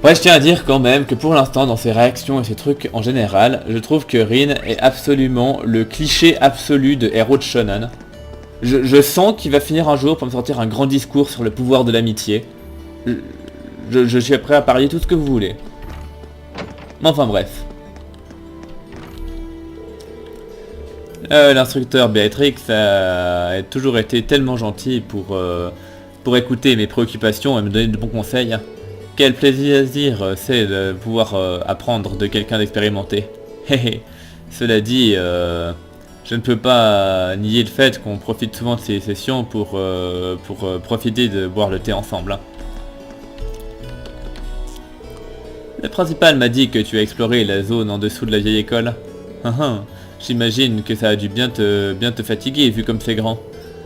Ouais, je tiens à dire quand même que pour l'instant, dans ses réactions et ses trucs en général, je trouve que Rin est absolument le cliché absolu de héros de shonen. Je sens qu'il va finir un jour pour me sortir un grand discours sur le pouvoir de l'amitié. Je suis prêt à parier tout ce que vous voulez. Enfin bref. L'instructeur Béatrix a toujours été tellement gentil pour écouter mes préoccupations et me donner de bons conseils. Quel plaisir c'est de pouvoir apprendre de quelqu'un d'expérimenté. Cela dit, je ne peux pas nier le fait qu'on profite souvent de ces sessions pour profiter de boire le thé ensemble. Hein. Le principal m'a dit que tu as exploré la zone en dessous de la vieille école. J'imagine que ça a dû bien te fatiguer vu comme c'est grand.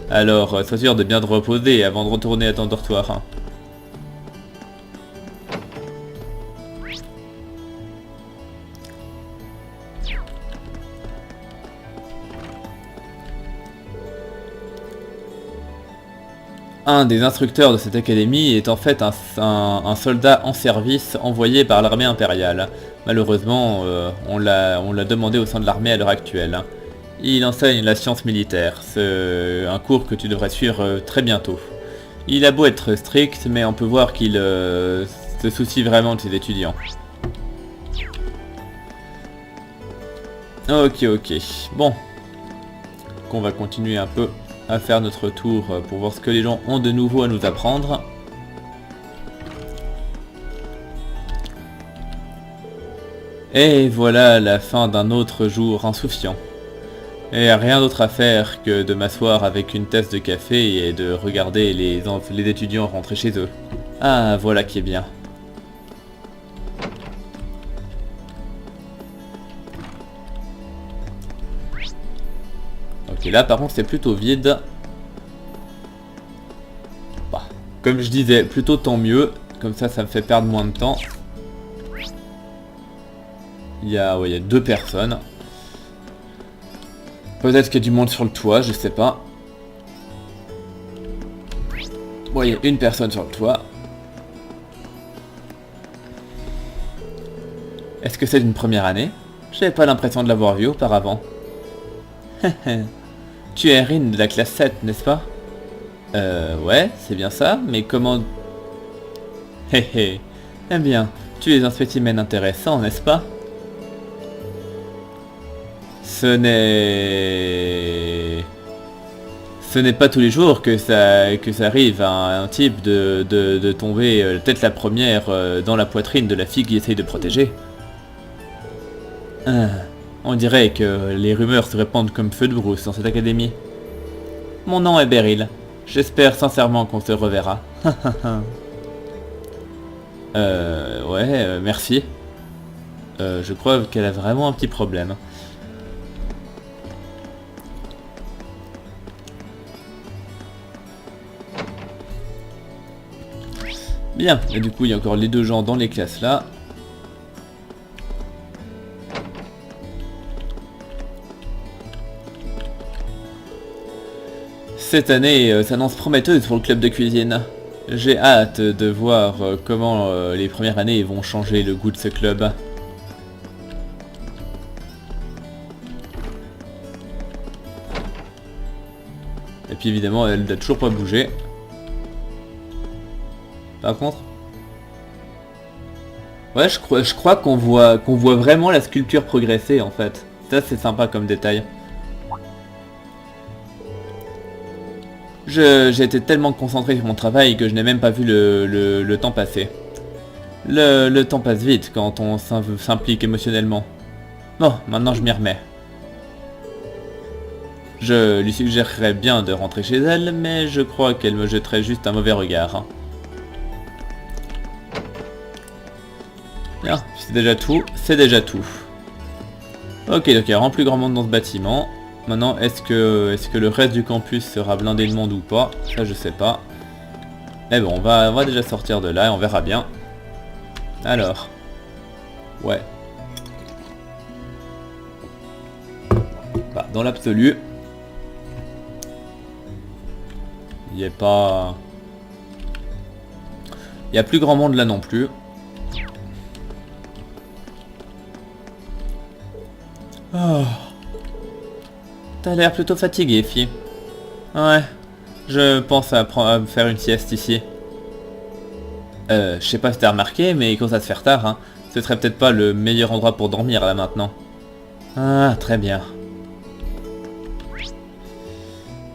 Alors, sois sûr de bien te reposer avant de retourner à ton dortoir. Hein. Un des instructeurs de cette académie est en fait un soldat en service envoyé par l'armée impériale. Malheureusement, on l'a demandé au sein de l'armée à l'heure actuelle. Il enseigne la science militaire, c'est un cours que tu devrais suivre très bientôt. Il a beau être strict, mais on peut voir qu'il se soucie vraiment de ses étudiants. Ok, bon. On va continuer un peu à faire notre tour pour voir ce que les gens ont de nouveau à nous apprendre. Et voilà la fin d'un autre jour insouciant. Et rien d'autre à faire que de m'asseoir avec une tasse de café et de regarder les étudiants rentrer chez eux. Ah, voilà qui est bien. Ok, là par contre c'est plutôt vide. Bah, comme je disais, plutôt tant mieux. Comme ça me fait perdre moins de temps. Il y a 2 personnes. Peut-être qu'il y a du monde sur le toit, je sais pas. Bon, il y a une personne sur le toit. Est-ce que c'est d'une première année? J'avais pas l'impression de l'avoir vu auparavant. Tu es Rin de la classe 7, n'est-ce pas? Ouais, c'est bien ça, mais comment... Eh bien, tu es un spécimen intéressant, n'est-ce pas? Ce n'est pas tous les jours que ça arrive à un type de tomber tête la première dans la poitrine de la fille qui essaye de protéger. On dirait que les rumeurs se répandent comme feu de brousse dans cette académie. Mon nom est Beryl. J'espère sincèrement qu'on se reverra. Ouais, merci. Je crois qu'elle a vraiment un petit problème. Bien, et du coup il y a encore les 2 gens dans les classes là. Cette année s'annonce prometteuse pour le club de cuisine. J'ai hâte de voir comment les premières années vont changer le goût de ce club. Et puis évidemment, elle n'a toujours pas bougé. Par contre... Ouais, je crois qu'on voit vraiment la sculpture progresser en fait. Ça c'est sympa comme détail. J'ai été tellement concentré sur mon travail que je n'ai même pas vu le temps passer. Le temps passe vite quand on s'implique émotionnellement. Bon, maintenant je m'y remets. Je lui suggérerais bien de rentrer chez elle, mais je crois qu'elle me jetterait juste un mauvais regard. Bien, c'est déjà tout, c'est déjà tout. Ok, donc il y aura plus grand monde dans ce bâtiment. Maintenant, est-ce que le reste du campus sera blindé de monde ou pas? Ça, je sais pas. Mais bon, on va déjà sortir de là et on verra bien. Alors. Ouais. Bah, dans l'absolu. Il n'y a pas... Il n'y a plus grand monde là non plus. Oh. T'as l'air plutôt fatigué, fille. Ouais. Je pense à me faire une sieste ici. Je sais pas si t'as remarqué, mais il commence à se faire tard, hein. Ce serait peut-être pas le meilleur endroit pour dormir là maintenant. Ah, très bien.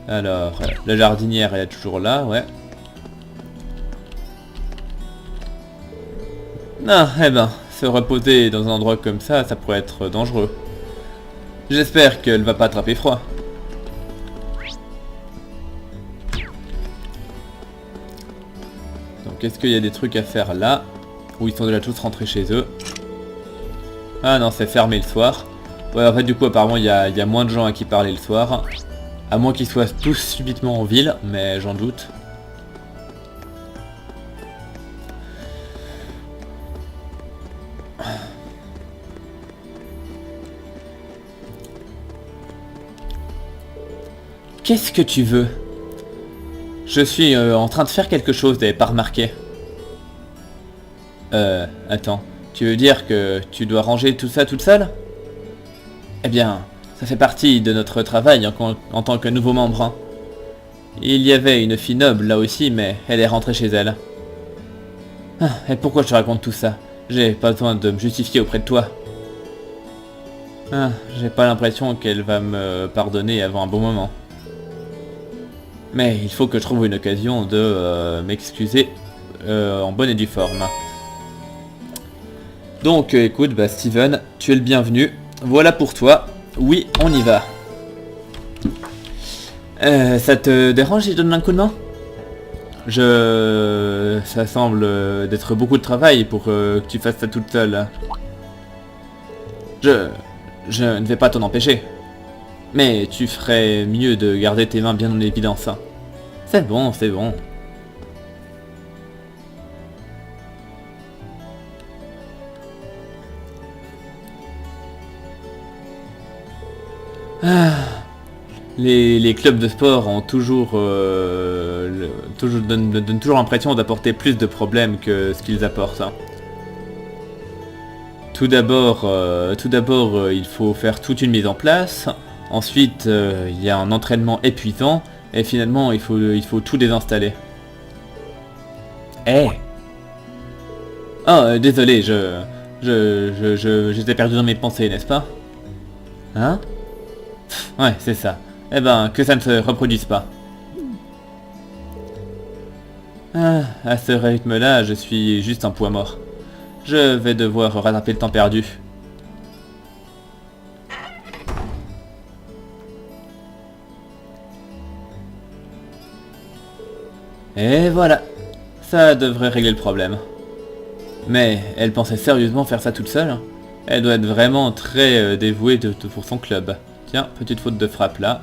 Alors, la jardinière elle est toujours là, ouais. Ah, eh ben, se reposer dans un endroit comme ça pourrait être dangereux. J'espère qu'elle va pas attraper froid. Donc est-ce qu'il y a des trucs à faire là? Ou ils sont déjà tous rentrés chez eux? Ah non, c'est fermé le soir. Ouais, en fait du coup apparemment il y a moins de gens à qui parler le soir. À moins qu'ils soient tous subitement en ville, mais j'en doute. Qu'est-ce que tu veux? Je suis en train de faire quelque chose, t'avais pas remarqué. Attends. Tu veux dire que tu dois ranger tout ça toute seule? Eh bien, ça fait partie de notre travail en tant que nouveau membre. Hein. Il y avait une fille noble là aussi, mais elle est rentrée chez elle. Ah, et pourquoi je te raconte tout ça? J'ai pas besoin de me justifier auprès de toi. Ah, j'ai pas l'impression qu'elle va me pardonner avant un bon moment. Mais il faut que je trouve une occasion de m'excuser en bonne et due forme. Donc écoute, bah Steven, tu es le bienvenu. Voilà pour toi. Oui, on y va. Ça te dérange si je donne un coup de main? Ça semble d'être beaucoup de travail pour que tu fasses ça toute seule. Je ne vais pas t'en empêcher. Mais tu ferais mieux de garder tes mains bien en évidence. C'est bon, c'est bon. Ah. Les clubs de sport ont donnent toujours l'impression d'apporter plus de problèmes que ce qu'ils apportent. Hein. Tout d'abord, il faut faire toute une mise en place. Ensuite, il y a un entraînement épuisant. Et finalement, il faut tout désinstaller. Eh! Oh, désolé, j'étais perdu dans mes pensées, n'est-ce pas? Hein? Ouais, c'est ça. Eh ben, que ça ne se reproduise pas. Ah, à ce rythme-là, je suis juste un poids mort. Je vais devoir rattraper le temps perdu. Et voilà. Ça devrait régler le problème. Mais elle pensait sérieusement faire ça toute seule? Elle doit être vraiment très dévouée pour son club. Tiens, petite faute de frappe là.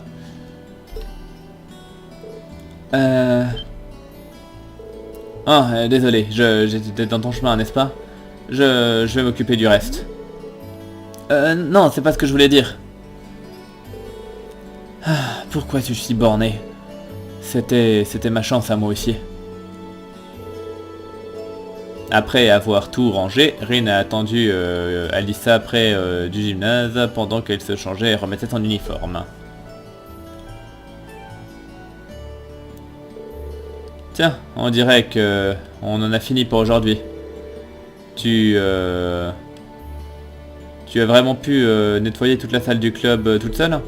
Ah, désolé, j'étais dans ton chemin, n'est-ce pas? Je vais m'occuper du reste. Non, c'est pas ce que je voulais dire. Ah, pourquoi suis-je si borné? C'était ma chance à moi aussi. Après avoir tout rangé, Rin a attendu Alyssa près du gymnase pendant qu'elle se changeait et remettait son uniforme. Tiens, on dirait que on en a fini pour aujourd'hui. Tu as vraiment pu nettoyer toute la salle du club toute seule?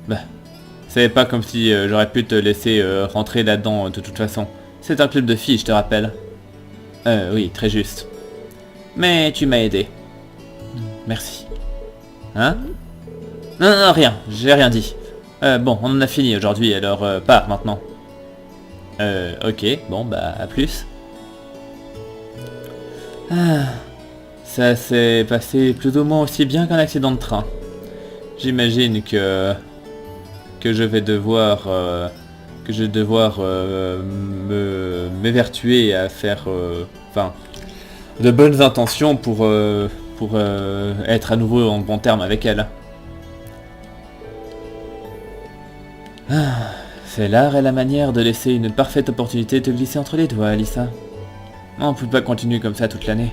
Bah, c'est pas comme si j'aurais pu te laisser rentrer là-dedans de toute façon. C'est un club de filles, je te rappelle. Oui, très juste. Mais tu m'as aidé. Merci. Hein? Non, non, rien, j'ai rien dit. Bon, on en a fini aujourd'hui, alors pars maintenant. Ok, bon, bah, à plus. Ah, ça s'est passé plus ou moins aussi bien qu'un accident de train. J'imagine que je vais devoir m'évertuer à faire enfin de bonnes intentions pour être à nouveau en bon terme avec elle. Ah, c'est l'art et la manière de laisser une parfaite opportunité te glisser entre les doigts, Alyssa. On ne peut pas continuer comme ça toute l'année.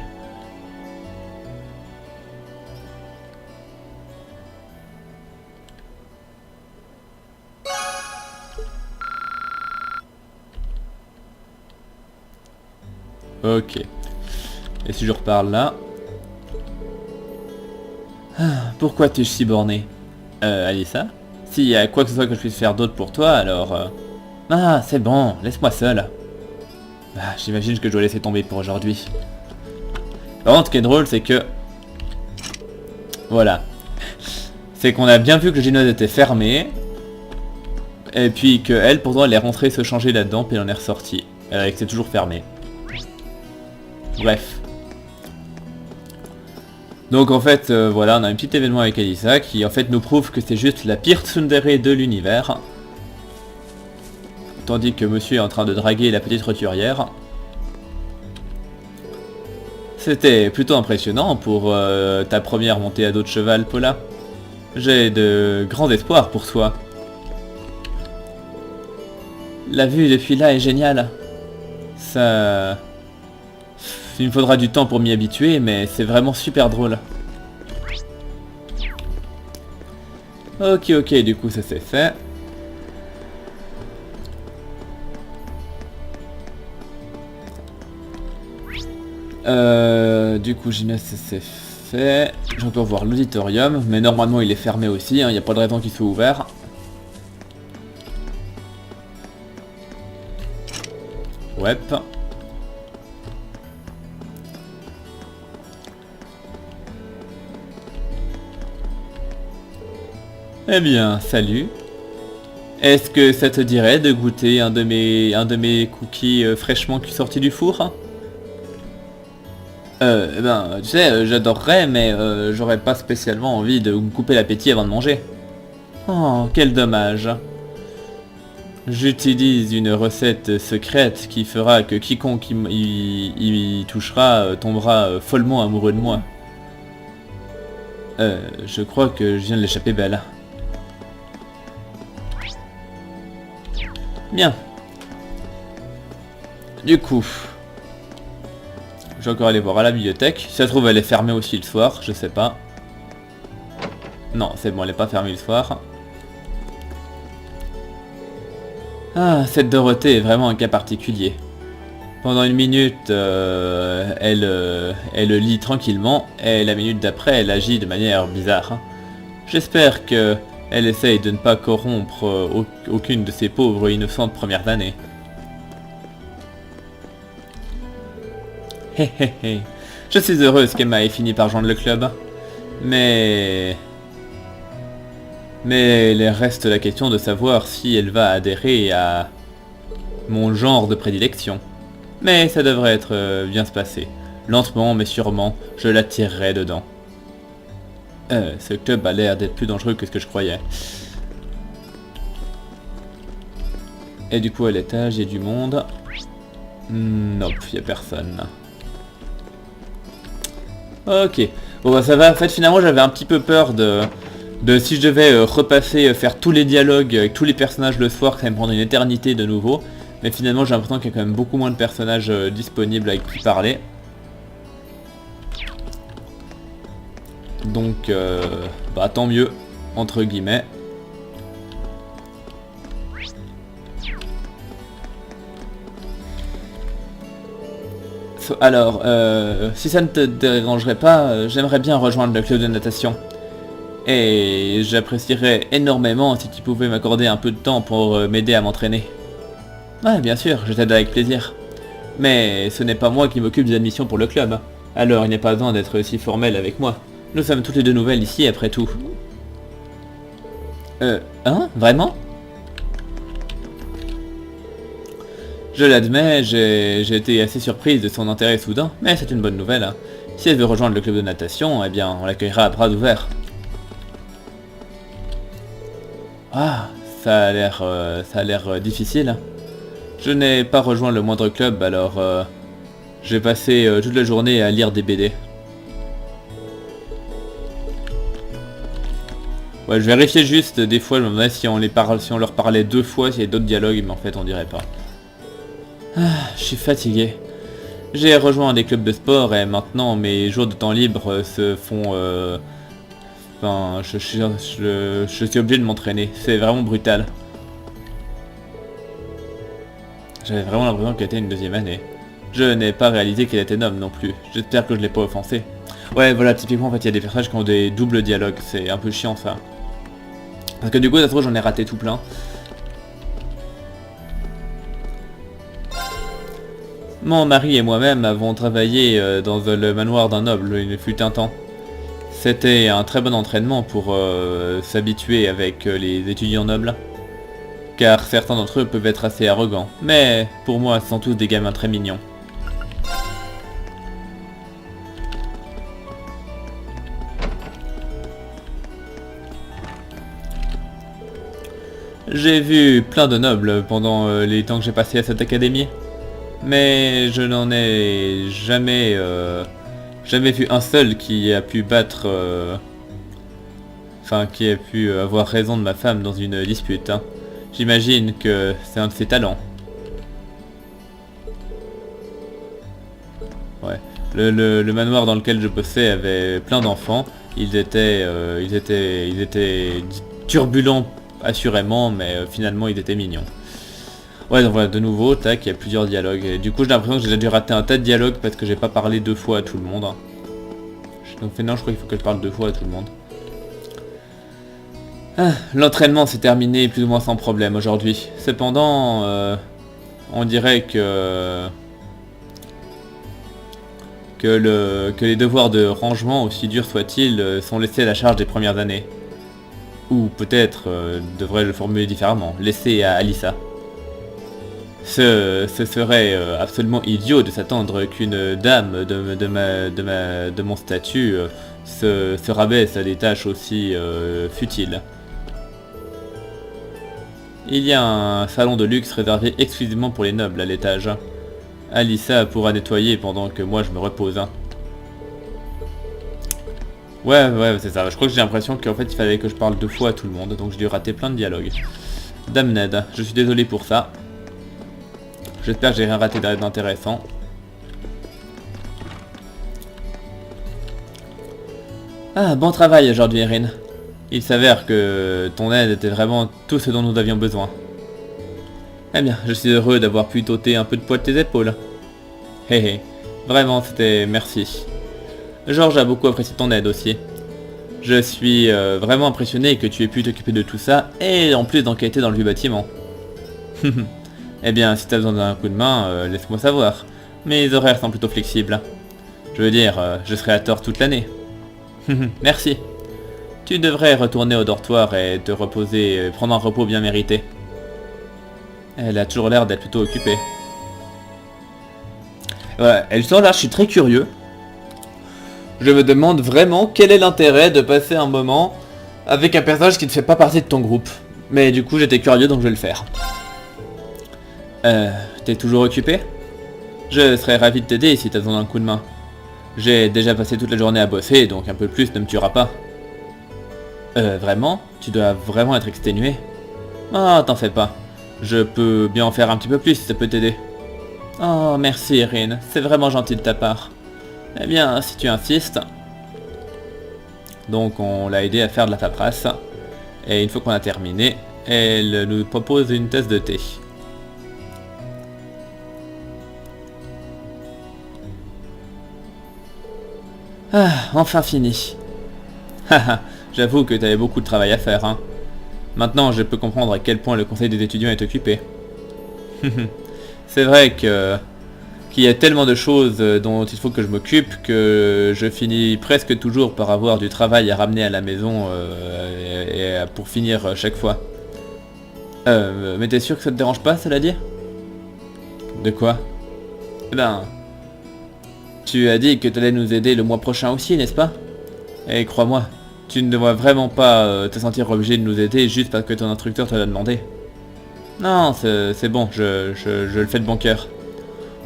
Ok. Et si je reparle là... Ah, pourquoi t'es si borné? Alyssa? S'il y a quoi que ce soit que je puisse faire d'autre pour toi, alors... Ah, c'est bon, laisse-moi seul. Ah, j'imagine que je dois laisser tomber pour aujourd'hui. Par contre, ce qui est drôle, c'est que... Voilà. C'est qu'on a bien vu que le gymnase était fermé. Et puis que elle, pourtant, elle est rentrée se changer là-dedans, puis elle en est ressortie. Et que c'est toujours fermé. Bref. Donc en fait, voilà, on a un petit événement avec Alyssa qui en fait nous prouve que c'est juste la pire tsundere de l'univers. Tandis que monsieur est en train de draguer la petite roturière. C'était plutôt impressionnant pour ta première montée à dos de cheval, Paula. J'ai de grands espoirs pour toi. La vue depuis là est géniale. Ça... Il me faudra du temps pour m'y habituer, mais c'est vraiment super drôle. Ok, du coup ça c'est fait. Du coup gymnase c'est fait. J'ai encore voir l'auditorium, mais normalement il est fermé aussi, il n'y a pas de raison qu'il soit ouvert. Ouais. Eh bien, salut. Est-ce que ça te dirait de goûter un de mes cookies fraîchement sortis du four? Ben, tu sais, j'adorerais, mais j'aurais pas spécialement envie de me couper l'appétit avant de manger. Oh, quel dommage. J'utilise une recette secrète qui fera que quiconque y touchera tombera follement amoureux de moi. Je crois que je viens de l'échapper belle. Bien. Du coup, je vais encore aller voir à la bibliothèque. Si ça se trouve, elle est fermée aussi le soir, je sais pas. Non, c'est bon, elle est pas fermée le soir. Ah, cette Dorothée est vraiment un cas particulier. Pendant une minute, elle lit tranquillement, et la minute d'après, elle agit de manière bizarre. J'espère que elle essaye de ne pas corrompre aucune de ces pauvres et innocentes premières années. Hé hé hé. Je suis heureuse qu'Emma ait fini par joindre le club. Mais il reste la question de savoir si elle va adhérer à mon genre de prédilection. Mais ça devrait être bien se passer. Lentement mais sûrement, je la tirerai dedans. Ce club a l'air d'être plus dangereux que ce que je croyais. Et du coup à l'étage, il y a du monde. Nope, il n'y a personne. Ok. Bon bah ça va, en fait finalement j'avais un petit peu peur de Si je devais repasser, faire tous les dialogues avec tous les personnages le soir, ça va me prendre une éternité de nouveau. Mais finalement j'ai l'impression qu'il y a quand même beaucoup moins de personnages disponibles avec qui parler. Donc bah tant mieux, entre guillemets. Alors, si ça ne te dérangerait pas, j'aimerais bien rejoindre le club de natation. Et j'apprécierais énormément si tu pouvais m'accorder un peu de temps pour m'aider à m'entraîner. Ouais, bien sûr, je t'aide avec plaisir. Mais ce n'est pas moi qui m'occupe des admissions pour le club. Alors il n'est pas besoin d'être si formel avec moi. Nous sommes toutes les deux nouvelles ici après tout. Hein? Vraiment? Je l'admets, j'ai été assez surprise de son intérêt soudain, mais c'est une bonne nouvelle. Hein. Si elle veut rejoindre le club de natation, eh bien on l'accueillera à bras ouverts. Ah, ça a l'air difficile. Je n'ai pas rejoint le moindre club, alors j'ai passé toute la journée à lire des BD. Ouais, je vérifiais juste, des fois je me demandais si on leur parlait 2 fois, s'il y a d'autres dialogues, mais en fait on dirait pas. Ah, je suis fatigué. J'ai rejoint des clubs de sport et maintenant mes jours de temps libre se font... Enfin, je suis obligé de m'entraîner. C'est vraiment brutal. J'avais vraiment l'impression qu'elle était une 2e année. Je n'ai pas réalisé qu'elle était noble non plus. J'espère que je l'ai pas offensé. Ouais, voilà, typiquement en fait il y a des personnages qui ont des doubles dialogues. C'est un peu chiant ça. Parce que du coup, ça se trouve j'en ai raté tout plein. Mon mari et moi-même avons travaillé dans le manoir d'un noble, il fut un temps. C'était un très bon entraînement pour s'habituer avec les étudiants nobles. Car certains d'entre eux peuvent être assez arrogants, mais pour moi ce sont tous des gamins très mignons. J'ai vu plein de nobles pendant les temps que j'ai passé à cette académie. Mais je n'en ai jamais vu un seul qui a pu battre... Enfin, qui a pu avoir raison de ma femme dans une dispute. Hein. J'imagine que c'est un de ses talents. Ouais. Le manoir dans lequel je bossais avait plein d'enfants. Ils étaient turbulents assurément, mais finalement ils étaient mignons. Ouais, donc voilà, de nouveau, tac, il y a plusieurs dialogues. Et du coup, j'ai l'impression que j'ai déjà dû rater un tas de dialogues parce que j'ai pas parlé 2 fois à tout le monde. Donc non, je crois qu'il faut que je parle 2 fois à tout le monde. Ah, l'entraînement s'est terminé plus ou moins sans problème aujourd'hui. Cependant, on dirait que les devoirs de rangement, aussi durs soient-ils, sont laissés à la charge des premières années. Ou peut-être, devrais-je le formuler différemment, laissés à Alyssa. Ce serait absolument idiot de s'attendre qu'une dame de mon statut se rabaisse à des tâches aussi futiles. Il y a un salon de luxe réservé exclusivement pour les nobles à l'étage. Alyssa pourra nettoyer pendant que moi je me repose. Ouais, c'est ça. Je crois que j'ai l'impression qu'en fait il fallait que je parle 2 fois à tout le monde, donc j'ai dû rater plein de dialogues. Dame Ned, je suis désolé pour ça. J'espère que j'ai rien raté d'intéressant. Ah, bon travail aujourd'hui, Erin. Il s'avère que ton aide était vraiment tout ce dont nous avions besoin. Eh bien, je suis heureux d'avoir pu t'ôter un peu de poids de tes épaules. Hé hé, vraiment c'était merci. George a beaucoup apprécié ton aide aussi. Je suis vraiment impressionné que tu aies pu t'occuper de tout ça et en plus d'enquêter dans le vieux bâtiment. Eh bien, si t'as besoin d'un coup de main, laisse-moi savoir. Mes horaires sont plutôt flexibles. Je veux dire, je serai à tort toute l'année. Merci. Tu devrais retourner au dortoir et te reposer, prendre un repos bien mérité. Elle a toujours l'air d'être plutôt occupée. Ouais, et justement là, je suis très curieux. Je me demande vraiment quel est l'intérêt de passer un moment avec un personnage qui ne fait pas partie de ton groupe. Mais du coup, j'étais curieux, donc je vais le faire. T'es toujours occupé? Je serais ravi de t'aider si t'as besoin d'un coup de main. J'ai déjà passé toute la journée à bosser, donc un peu plus ne me tuera pas. Vraiment? Tu dois vraiment être exténué. Ah, t'en fais pas. Je peux bien en faire un petit peu plus si ça peut t'aider. Oh, merci Erin, c'est vraiment gentil de ta part. Eh bien, si tu insistes... Donc on l'a aidé à faire de la paperasse. Et une fois qu'on a terminé, elle nous propose une tasse de thé. Ah, enfin fini. Haha, j'avoue que t'avais beaucoup de travail à faire, hein. Maintenant, je peux comprendre à quel point le conseil des étudiants est occupé. C'est vrai qu'il y a tellement de choses dont il faut que je m'occupe que je finis presque toujours par avoir du travail à ramener à la maison pour finir chaque fois. Mais t'es sûr que ça te dérange pas, cela dit? De quoi? Eh ben... Tu as dit que t'allais nous aider le mois prochain aussi, n'est-ce pas? Et crois-moi, tu ne devrais vraiment pas te sentir obligé de nous aider juste parce que ton instructeur te l'a demandé. Non, c'est bon, je le fais de bon cœur.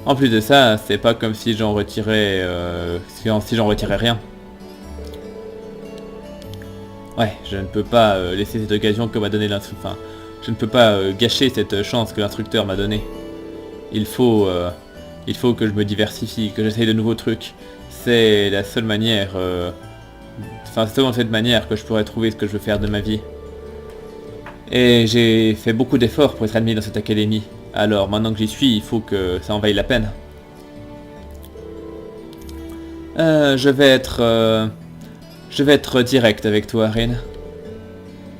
En plus de ça, c'est pas comme si j'en retirais... si j'en retirais rien. Ouais, je ne peux pas laisser cette occasion que m'a donné l'instructeur. Enfin, je ne peux pas gâcher cette chance que l'instructeur m'a donnée. Il faut que je me diversifie, que j'essaye de nouveaux trucs. C'est la seule manière... Enfin, c'est seulement de cette manière que je pourrais trouver ce que je veux faire de ma vie. Et j'ai fait beaucoup d'efforts pour être admis dans cette académie. Alors, maintenant que j'y suis, il faut que ça en vaille la peine. Je vais être direct avec toi, Rin.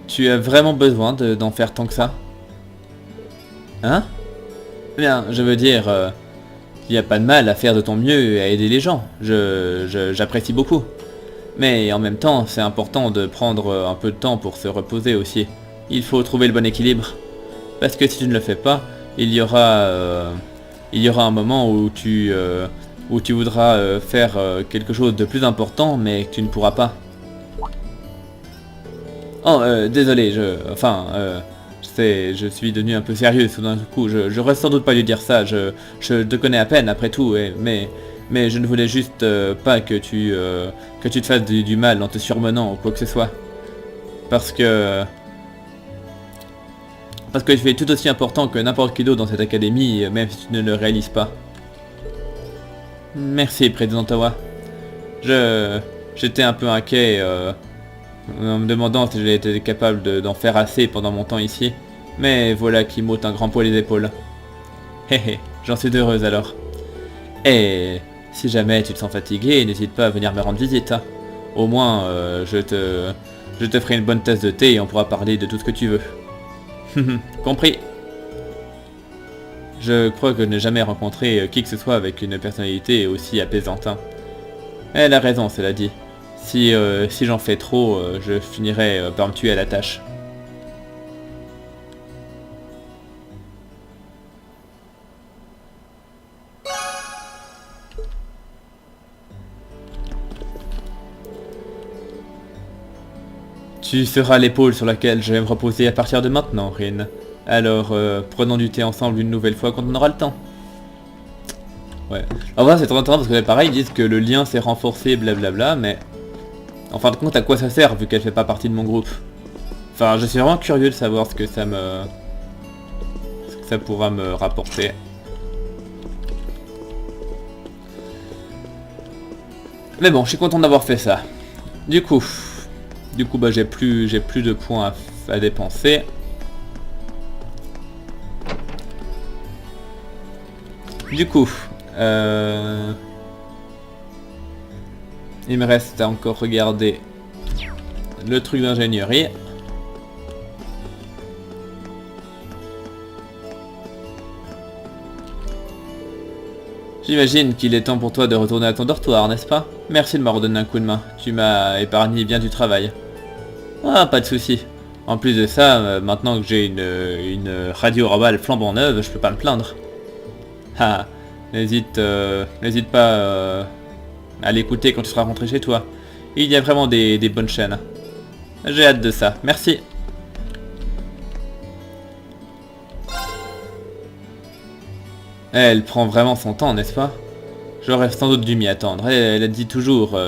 Tu as vraiment besoin d'en faire tant que ça? Hein? Bien, je veux dire... il n'y a pas de mal à faire de ton mieux et à aider les gens. J'apprécie beaucoup. Mais en même temps, c'est important de prendre un peu de temps pour se reposer aussi. Il faut trouver le bon équilibre. Parce que si tu ne le fais pas, il y aura un moment où tu voudras faire quelque chose de plus important, mais que tu ne pourras pas. Oh, désolé, je suis devenu un peu sérieux tout d'un coup. Je reste sans doute pas lui dire ça. Je te connais à peine après tout, mais je ne voulais juste pas que tu te fasses du mal en te surmenant ou quoi que ce soit. Parce que tu es tout aussi important que n'importe qui d'autre dans cette académie, même si tu ne le réalises pas. Merci, Président Tawa. J'étais un peu inquiet en me demandant si j'allais être capable d'en faire assez pendant mon temps ici. Mais voilà qui m'ôte un grand poids les épaules. Hé hé, j'en suis heureuse alors. Et si jamais tu te sens fatigué, n'hésite pas à venir me rendre visite. Hein. Au moins, je te ferai une bonne tasse de thé et on pourra parler de tout ce que tu veux. Compris. Je crois que je n'ai jamais rencontré qui que ce soit avec une personnalité aussi apaisante. Hein. Elle a raison, cela dit. Si j'en fais trop, je finirai par me tuer à la tâche. Tu seras l'épaule sur laquelle je vais me reposer à partir de maintenant, Rin. Alors, prenons du thé ensemble une nouvelle fois quand on aura le temps. Ouais. En vrai, c'est très intéressant parce que pareil, ils disent que le lien s'est renforcé, blablabla, mais... En fin de compte, à quoi ça sert vu qu'elle fait pas partie de mon groupe? Enfin, je suis vraiment curieux de savoir ce que ça pourra me rapporter. Mais bon, je suis content d'avoir fait ça. Du coup, bah j'ai plus de points à dépenser. Du coup, il me reste à encore regarder le truc d'ingénierie. J'imagine qu'il est temps pour toi de retourner à ton dortoir, n'est-ce pas? Merci de m'avoir donné un coup de main. Tu m'as épargné bien du travail. Ah, pas de souci. En plus de ça, maintenant que j'ai une radio Raval flambant neuve, je peux pas me plaindre. Ah, n'hésite pas à l'écouter quand tu seras rentré chez toi. Il y a vraiment des bonnes chaînes. J'ai hâte de ça. Merci. Elle prend vraiment son temps, n'est-ce pas? J'aurais sans doute dû m'y attendre. Elle a dit toujours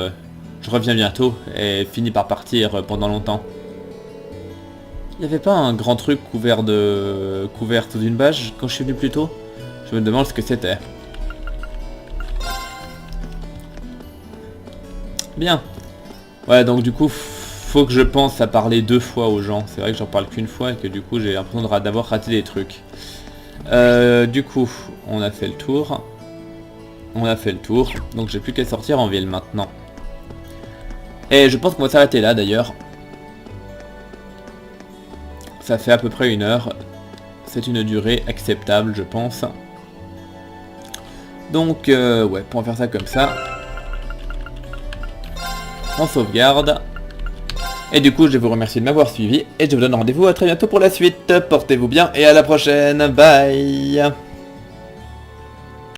je reviens bientôt et finit par partir pendant longtemps. Il n'y avait pas un grand truc couvert sous une bâche quand je suis venu plus tôt? Je me demande ce que c'était. Bien. Ouais, donc du coup, faut que je pense à parler 2 fois aux gens. C'est vrai que j'en parle qu'une fois et que du coup, j'ai l'impression d'avoir raté des trucs. Du coup, on a fait le tour. On a fait le tour. Donc j'ai plus qu'à sortir en ville maintenant. Et je pense qu'on va s'arrêter là d'ailleurs. Ça fait à peu près 1 heure. C'est une durée acceptable, je pense. Donc, ouais, pour faire ça comme ça. On sauvegarde. Et du coup, je vous remercie de m'avoir suivi. Et je vous donne rendez-vous à très bientôt pour la suite. Portez-vous bien et à la prochaine. Bye.